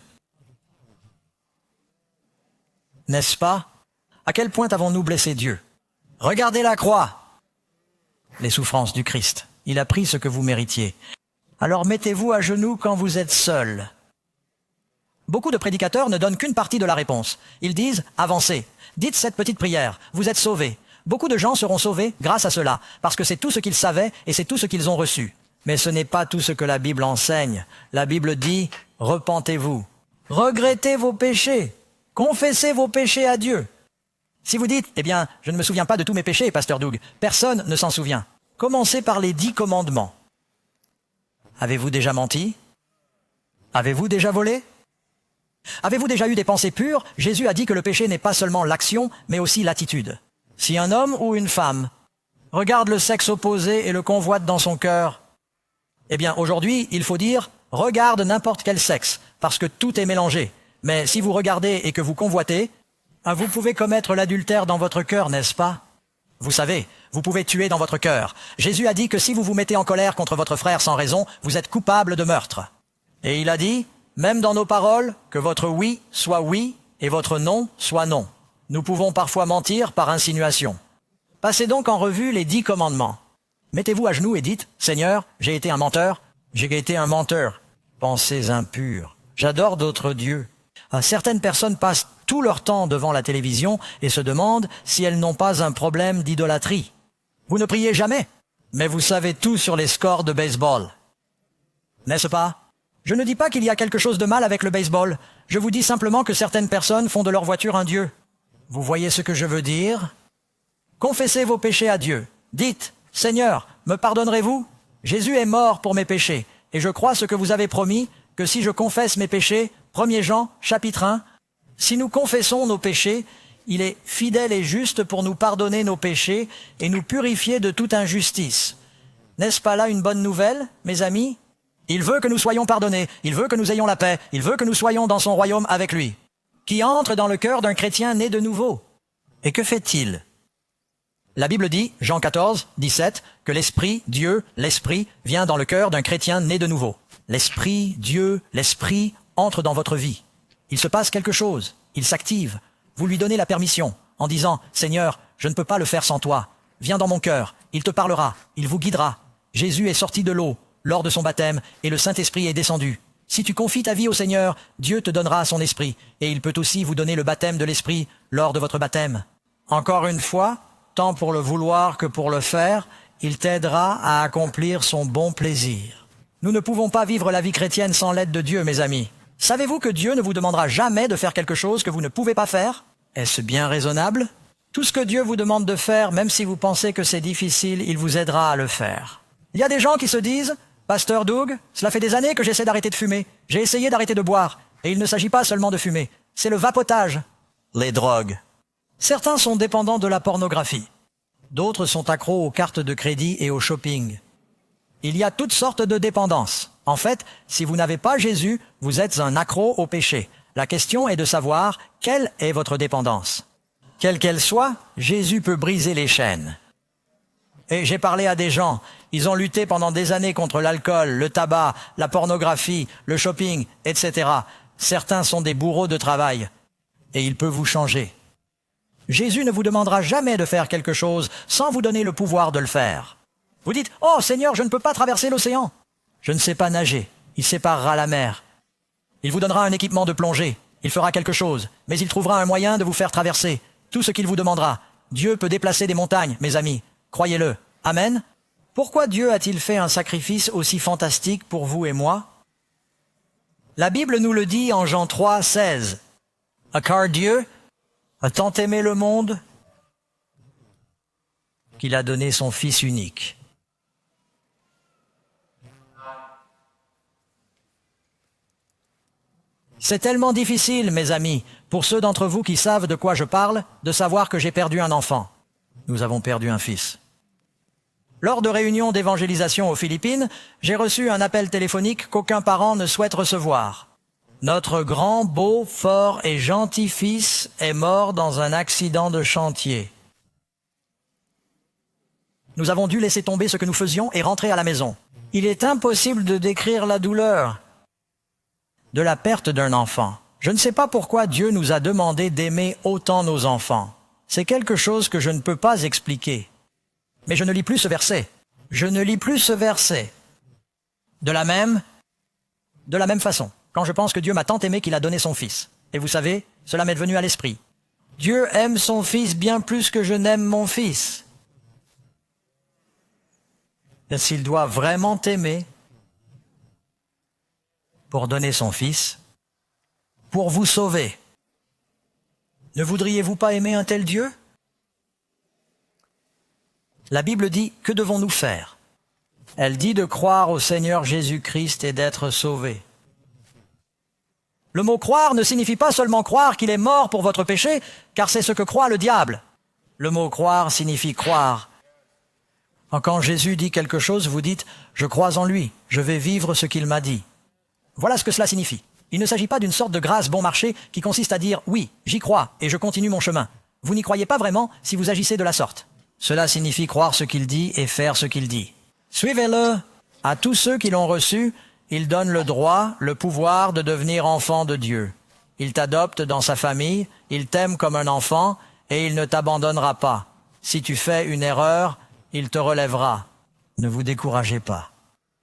N'est-ce pas? À quel point avons-nous blessé Dieu? Regardez la croix. Les souffrances du Christ. Il a pris ce que vous méritiez. Alors mettez-vous à genoux quand vous êtes seul. Beaucoup de prédicateurs ne donnent qu'une partie de la réponse. Ils disent « avancez, dites cette petite prière, vous êtes sauvés ». Beaucoup de gens seront sauvés grâce à cela, parce que c'est tout ce qu'ils savaient et c'est tout ce qu'ils ont reçu. Mais ce n'est pas tout ce que la Bible enseigne. La Bible dit « repentez-vous, regrettez vos péchés, confessez vos péchés à Dieu ». Si vous dites, eh bien, je ne me souviens pas de tous mes péchés, pasteur Doug, personne ne s'en souvient. Commencez par les 10 commandements. Avez-vous déjà menti? Avez-vous déjà volé? Avez-vous déjà eu des pensées pures? Jésus a dit que le péché n'est pas seulement l'action, mais aussi l'attitude. Si un homme ou une femme regarde le sexe opposé et le convoite dans son cœur, eh bien, aujourd'hui, il faut dire, regarde n'importe quel sexe, parce que tout est mélangé. Mais si vous regardez et que vous convoitez, vous pouvez commettre l'adultère dans votre cœur, n'est-ce pas? Vous savez, vous pouvez tuer dans votre cœur. Jésus a dit que si vous vous mettez en colère contre votre frère sans raison, vous êtes coupable de meurtre. Et il a dit, même dans nos paroles, que votre oui soit oui et votre non soit non. Nous pouvons parfois mentir par insinuation. Passez donc en revue les 10 commandements. Mettez-vous à genoux et dites, Seigneur, j'ai été un menteur, j'ai été un menteur. Pensées impures. J'adore d'autres dieux. Certaines personnes passent tout leur temps devant la télévision et se demandent si elles n'ont pas un problème d'idolâtrie. Vous ne priez jamais, mais vous savez tout sur les scores de baseball. N'est-ce pas? Je ne dis pas qu'il y a quelque chose de mal avec le baseball. Je vous dis simplement que certaines personnes font de leur voiture un dieu. Vous voyez ce que je veux dire? Confessez vos péchés à Dieu. Dites, Seigneur, me pardonnerez-vous? Jésus est mort pour mes péchés, et je crois ce que vous avez promis, que si je confesse mes péchés, 1 Jean, chapitre 1, si nous confessons nos péchés, il est fidèle et juste pour nous pardonner nos péchés et nous purifier de toute injustice. N'est-ce pas là une bonne nouvelle, mes amis? Il veut que nous soyons pardonnés, il veut que nous ayons la paix, il veut que nous soyons dans son royaume avec lui. Qui entre dans le cœur d'un chrétien né de nouveau. Et que fait-il? La Bible dit, Jean 14, 17, que l'Esprit, Dieu, l'Esprit, vient dans le cœur d'un chrétien né de nouveau. L'Esprit, Dieu, l'Esprit entre dans votre vie. Il se passe quelque chose, il s'active. Vous lui donnez la permission en disant « Seigneur, je ne peux pas le faire sans toi. Viens dans mon cœur, il te parlera, il vous guidera. » Jésus est sorti de l'eau lors de son baptême et le Saint-Esprit est descendu. Si tu confies ta vie au Seigneur, Dieu te donnera son esprit et il peut aussi vous donner le baptême de l'esprit lors de votre baptême. Encore une fois, tant pour le vouloir que pour le faire, il t'aidera à accomplir son bon plaisir. Nous ne pouvons pas vivre la vie chrétienne sans l'aide de Dieu, mes amis. Savez-vous que Dieu ne vous demandera jamais de faire quelque chose que vous ne pouvez pas faire? Est-ce bien raisonnable? Tout ce que Dieu vous demande de faire, même si vous pensez que c'est difficile, il vous aidera à le faire. Il y a des gens qui se disent « Pasteur Doug, cela fait des années que j'essaie d'arrêter de fumer. J'ai essayé d'arrêter de boire. Et il ne s'agit pas seulement de fumer. C'est le vapotage. » Les drogues. Certains sont dépendants de la pornographie. D'autres sont accros aux cartes de crédit et au shopping. Il y a toutes sortes de dépendances. En fait, si vous n'avez pas Jésus, vous êtes un accro au péché. La question est de savoir quelle est votre dépendance. Quelle qu'elle soit, Jésus peut briser les chaînes. Et j'ai parlé à des gens, ils ont lutté pendant des années contre l'alcool, le tabac, la pornographie, le shopping, etc. Certains sont des bourreaux de travail, et il peut vous changer. Jésus ne vous demandera jamais de faire quelque chose sans vous donner le pouvoir de le faire. Vous dites, « Oh Seigneur, je ne peux pas traverser l'océan. Je ne sais pas nager. Il séparera la mer. Il vous donnera un équipement de plongée. Il fera quelque chose, mais il trouvera un moyen de vous faire traverser. Tout ce qu'il vous demandera. Dieu peut déplacer des montagnes, mes amis. Croyez-le. Amen. Pourquoi Dieu a-t-il fait un sacrifice aussi fantastique pour vous et moi? La Bible nous le dit en Jean 3, 16. Car Dieu a tant aimé le monde qu'il a donné son Fils unique. C'est tellement difficile, mes amis, pour ceux d'entre vous qui savent de quoi je parle, de savoir que j'ai perdu un enfant. Nous avons perdu un fils. Lors de réunions d'évangélisation aux Philippines, j'ai reçu un appel téléphonique qu'aucun parent ne souhaite recevoir. Notre grand, beau, fort et gentil fils est mort dans un accident de chantier. Nous avons dû laisser tomber ce que nous faisions et rentrer à la maison. Il est impossible de décrire la douleur de la perte d'un enfant. Je ne sais pas pourquoi Dieu nous a demandé d'aimer autant nos enfants. C'est quelque chose que je ne peux pas expliquer. Mais je ne lis plus ce verset. Je ne lis plus ce verset. De la même façon, quand je pense que Dieu m'a tant aimé qu'il a donné son Fils. Et vous savez, cela m'est venu à l'esprit. Dieu aime son Fils bien plus que je n'aime mon Fils. Et s'il doit vraiment t'aimer pour donner son Fils, pour vous sauver, ne voudriez-vous pas aimer un tel Dieu? La Bible dit, que devons-nous faire? Elle dit de croire au Seigneur Jésus-Christ et d'être sauvés. Le mot croire ne signifie pas seulement croire qu'il est mort pour votre péché, car c'est ce que croit le diable. Le mot croire signifie croire. Quand Jésus dit quelque chose, vous dites « Je crois en lui, je vais vivre ce qu'il m'a dit ». Voilà ce que cela signifie. Il ne s'agit pas d'une sorte de grâce bon marché qui consiste à dire « Oui, j'y crois et je continue mon chemin ». Vous n'y croyez pas vraiment si vous agissez de la sorte. Cela signifie croire ce qu'il dit et faire ce qu'il dit. Suivez-le. À tous ceux qui l'ont reçu, il donne le droit, le pouvoir de devenir enfant de Dieu. Il t'adopte dans sa famille, il t'aime comme un enfant et il ne t'abandonnera pas. Si tu fais une erreur, il te relèvera. Ne vous découragez pas.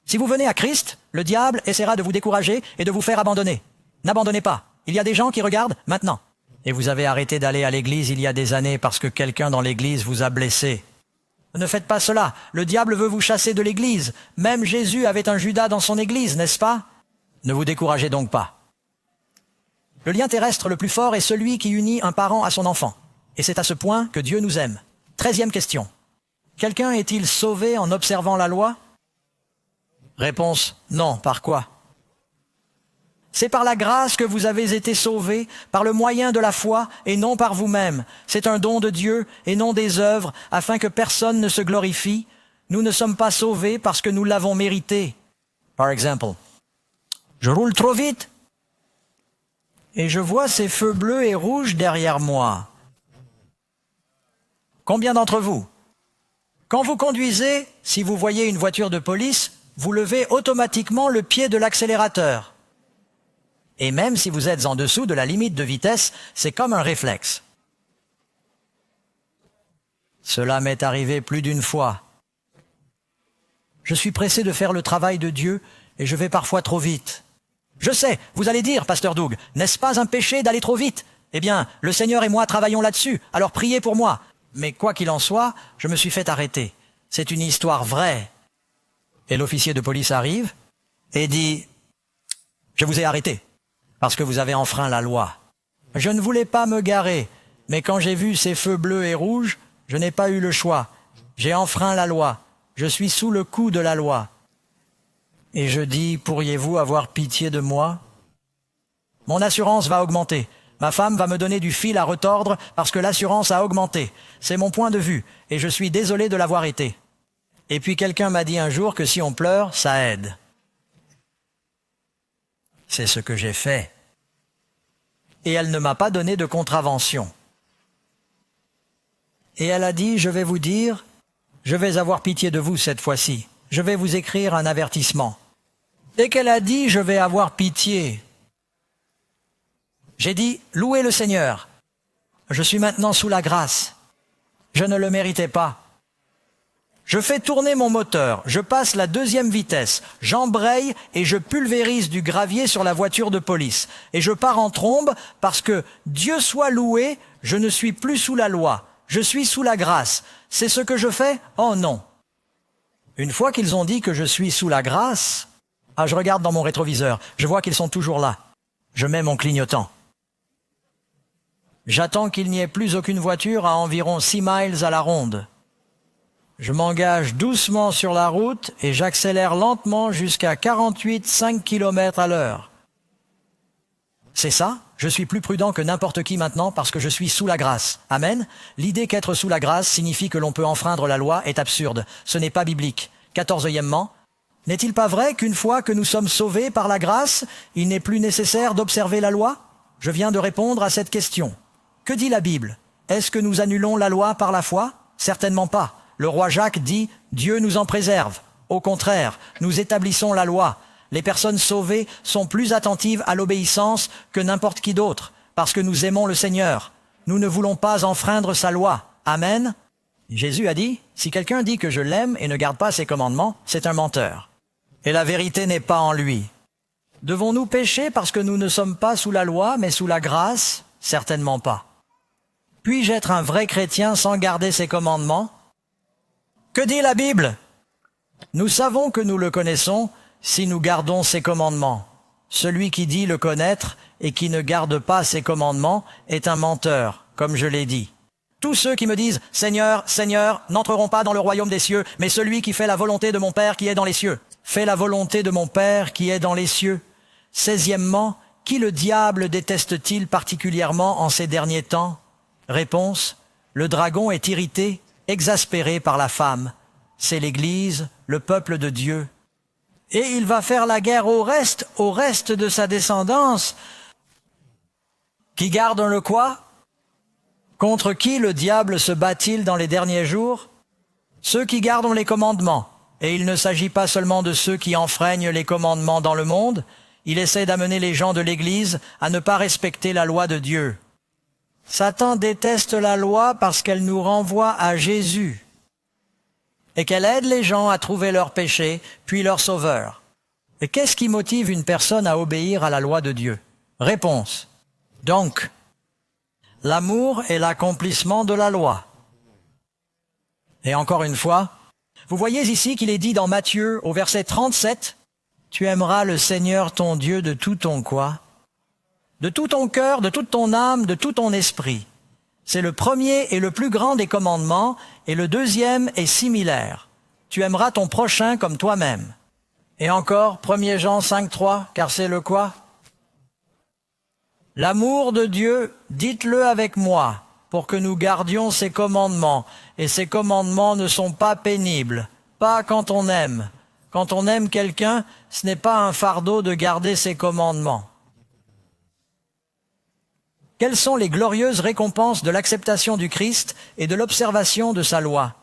Si vous venez à Christ, le diable essaiera de vous décourager et de vous faire abandonner. N'abandonnez pas. Il y a des gens qui regardent maintenant. Et vous avez arrêté d'aller à l'église il y a des années parce que quelqu'un dans l'église vous a blessé. Ne faites pas cela. Le diable veut vous chasser de l'église. Même Jésus avait un Judas dans son église, n'est-ce pas? Ne vous découragez donc pas. Le lien terrestre le plus fort est celui qui unit un parent à son enfant. Et c'est à ce point que Dieu nous aime. 13e question. Quelqu'un est-il sauvé en observant la loi? Réponse, non. Par quoi? C'est par la grâce que vous avez été sauvés, par le moyen de la foi et non par vous-même. C'est un don de Dieu et non des œuvres, afin que personne ne se glorifie. Nous ne sommes pas sauvés parce que nous l'avons mérité. Par exemple, je roule trop vite et je vois ces feux bleus et rouges derrière moi. Combien d'entre vous? Quand vous conduisez, si vous voyez une voiture de police, vous levez automatiquement le pied de l'accélérateur. Et même si vous êtes en dessous de la limite de vitesse, c'est comme un réflexe. Cela m'est arrivé plus d'une fois. Je suis pressé de faire le travail de Dieu et je vais parfois trop vite. Je sais, vous allez dire, Pasteur Doug, n'est-ce pas un péché d'aller trop vite? Eh bien, le Seigneur et moi travaillons là-dessus, alors priez pour moi. Mais quoi qu'il en soit, je me suis fait arrêter. C'est une histoire vraie. Et l'officier de police arrive et dit « Je vous ai arrêté parce que vous avez enfreint la loi. Je ne voulais pas me garer, mais quand j'ai vu ces feux bleus et rouges, je n'ai pas eu le choix. J'ai enfreint la loi. Je suis sous le coup de la loi. » Et je dis « Pourriez-vous avoir pitié de moi? Mon assurance va augmenter. Ma femme va me donner du fil à retordre parce que l'assurance a augmenté. C'est mon point de vue et je suis désolé de l'avoir été. » Et puis quelqu'un m'a dit un jour que si on pleure, ça aide. C'est ce que j'ai fait. Et elle ne m'a pas donné de contravention. Et elle a dit, je vais vous dire, Je vais avoir pitié de vous cette fois-ci. Je vais vous écrire un avertissement. » Dès qu'elle a dit « je vais avoir pitié », j'ai dit « louez le Seigneur. Je suis maintenant sous la grâce. Je ne le méritais pas. » Je fais tourner mon moteur, je passe la 2e vitesse, j'embraye et je pulvérise du gravier sur la voiture de police. Et je pars en trombe parce que, Dieu soit loué, je ne suis plus sous la loi, je suis sous la grâce. C'est ce que je fais? Oh non. Une fois qu'ils ont dit que je suis sous la grâce, je regarde dans mon rétroviseur, je vois qu'ils sont toujours là. Je mets mon clignotant. J'attends qu'il n'y ait plus aucune voiture à environ 6 miles à la ronde. Je m'engage doucement sur la route et j'accélère lentement jusqu'à 48,5 km à l'heure. C'est ça, je suis plus prudent que n'importe qui maintenant parce que je suis sous la grâce. Amen. L'idée qu'être sous la grâce signifie que l'on peut enfreindre la loi est absurde. Ce n'est pas biblique. 14e, n'est-il pas vrai qu'une fois que nous sommes sauvés par la grâce, il n'est plus nécessaire d'observer la loi? Je viens de répondre à cette question. Que dit la Bible? Est-ce que nous annulons la loi par la foi? Certainement pas. Le roi Jacques dit « Dieu nous en préserve ». Au contraire, nous établissons la loi. Les personnes sauvées sont plus attentives à l'obéissance que n'importe qui d'autre, parce que nous aimons le Seigneur. Nous ne voulons pas enfreindre sa loi. Amen. Jésus a dit « Si quelqu'un dit que je l'aime et ne garde pas ses commandements, c'est un menteur. Et la vérité n'est pas en lui. » Devons-nous pécher parce que nous ne sommes pas sous la loi, mais sous la grâce? Certainement pas. Puis-je être un vrai chrétien sans garder ses commandements? Que dit la Bible? Nous savons que nous le connaissons si nous gardons ses commandements. Celui qui dit le connaître et qui ne garde pas ses commandements est un menteur, comme je l'ai dit. Tous ceux qui me disent « Seigneur, Seigneur » n'entreront pas dans le royaume des cieux, mais celui qui fait la volonté de mon Père qui est dans les cieux. Fais la volonté de mon Père qui est dans les cieux. 16e, qui le diable déteste-t-il particulièrement en ces derniers temps? Réponse, le dragon est irrité, exaspéré par la femme. C'est l'Église, le peuple de Dieu. Et il va faire la guerre au reste de sa descendance. Qui garde le quoi? Contre qui le diable se bat-il dans les derniers jours? Ceux qui gardent les commandements. Et il ne s'agit pas seulement de ceux qui enfreignent les commandements dans le monde. Il essaie d'amener les gens de l'Église à ne pas respecter la loi de Dieu. Satan déteste la loi parce qu'elle nous renvoie à Jésus et qu'elle aide les gens à trouver leur péché, puis leur sauveur. Et qu'est-ce qui motive une personne à obéir à la loi de Dieu? Réponse. Donc, l'amour est l'accomplissement de la loi. Et encore une fois, vous voyez ici qu'il est dit dans Matthieu au verset 37, « Tu aimeras le Seigneur ton Dieu de tout ton quoi? De tout ton cœur, de toute ton âme, de tout ton esprit. » C'est le premier et le plus grand des commandements, et le deuxième est similaire. Tu aimeras ton prochain comme toi-même. Et encore, 1 Jean 5,3, car c'est le quoi? L'amour de Dieu, dites-le avec moi, pour que nous gardions ses commandements. Et ces commandements ne sont pas pénibles, pas quand on aime. Quand on aime quelqu'un, ce n'est pas un fardeau de garder ses commandements. Quelles sont les glorieuses récompenses de l'acceptation du Christ et de l'observation de sa loi?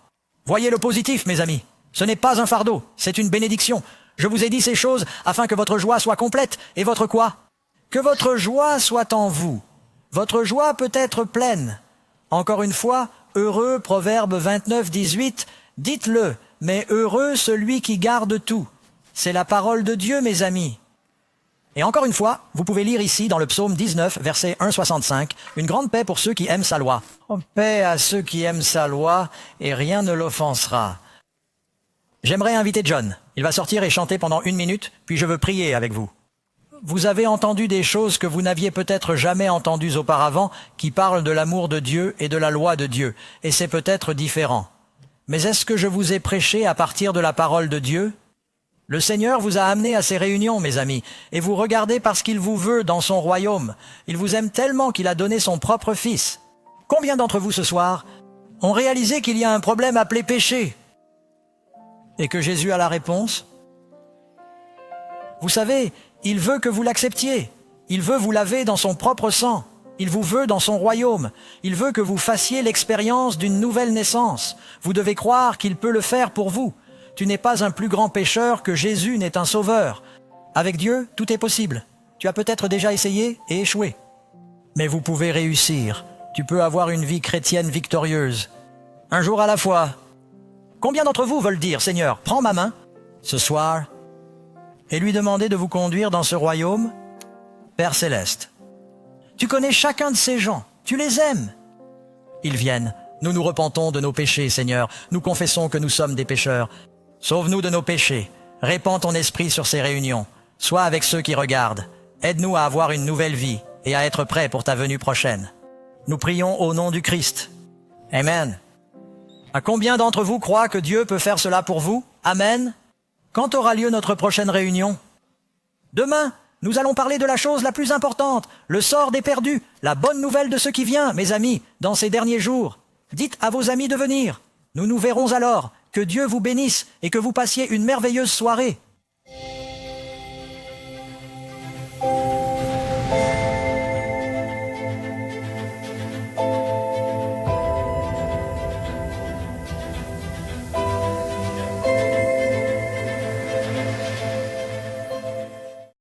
Voyez le positif, mes amis. Ce n'est pas un fardeau, c'est une bénédiction. Je vous ai dit ces choses afin que votre joie soit complète. Et votre quoi? Que votre joie soit en vous. Votre joie peut être pleine. Encore une fois, heureux, Proverbe 29, 18, dites-le, mais heureux celui qui garde tout. C'est la parole de Dieu, mes amis. Et encore une fois, vous pouvez lire ici dans le psaume 19, verset 1,65, « Une grande paix pour ceux qui aiment sa loi. Oh, paix à ceux qui aiment sa loi, et rien ne l'offensera. » J'aimerais inviter John. Il va sortir et chanter pendant 1 minute, puis je veux prier avec vous. Vous avez entendu des choses que vous n'aviez peut-être jamais entendues auparavant, qui parlent de l'amour de Dieu et de la loi de Dieu, et c'est peut-être différent. Mais est-ce que je vous ai prêché à partir de la parole de Dieu? Le Seigneur vous a amené à ces réunions, mes amis, et vous regardez parce qu'il vous veut dans son royaume. Il vous aime tellement qu'il a donné son propre Fils. Combien d'entre vous ce soir ont réalisé qu'il y a un problème appelé péché et que Jésus a la réponse? Vous savez, il veut que vous l'acceptiez. Il veut vous laver dans son propre sang. Il vous veut dans son royaume. Il veut que vous fassiez l'expérience d'une nouvelle naissance. Vous devez croire qu'il peut le faire pour vous. Tu n'es pas un plus grand pécheur que Jésus n'est un sauveur. Avec Dieu, tout est possible. Tu as peut-être déjà essayé et échoué. Mais vous pouvez réussir. Tu peux avoir une vie chrétienne victorieuse. Un jour à la fois. Combien d'entre vous veulent dire, Seigneur, prends ma main, ce soir, et lui demander de vous conduire dans ce royaume? Père céleste, tu connais chacun de ces gens, tu les aimes. Ils viennent, nous nous repentons de nos péchés, Seigneur, nous confessons que nous sommes des pécheurs. Sauve-nous de nos péchés, répands ton esprit sur ces réunions, sois avec ceux qui regardent, aide-nous à avoir une nouvelle vie et à être prêts pour ta venue prochaine. Nous prions au nom du Christ. Amen. À combien d'entre vous croient que Dieu peut faire cela pour vous? Amen. Quand aura lieu notre prochaine réunion? Demain, nous allons parler de la chose la plus importante, le sort des perdus, la bonne nouvelle de ce qui vient, mes amis, dans ces derniers jours. Dites à vos amis de venir. Nous nous verrons alors. Que Dieu vous bénisse et que vous passiez une merveilleuse soirée.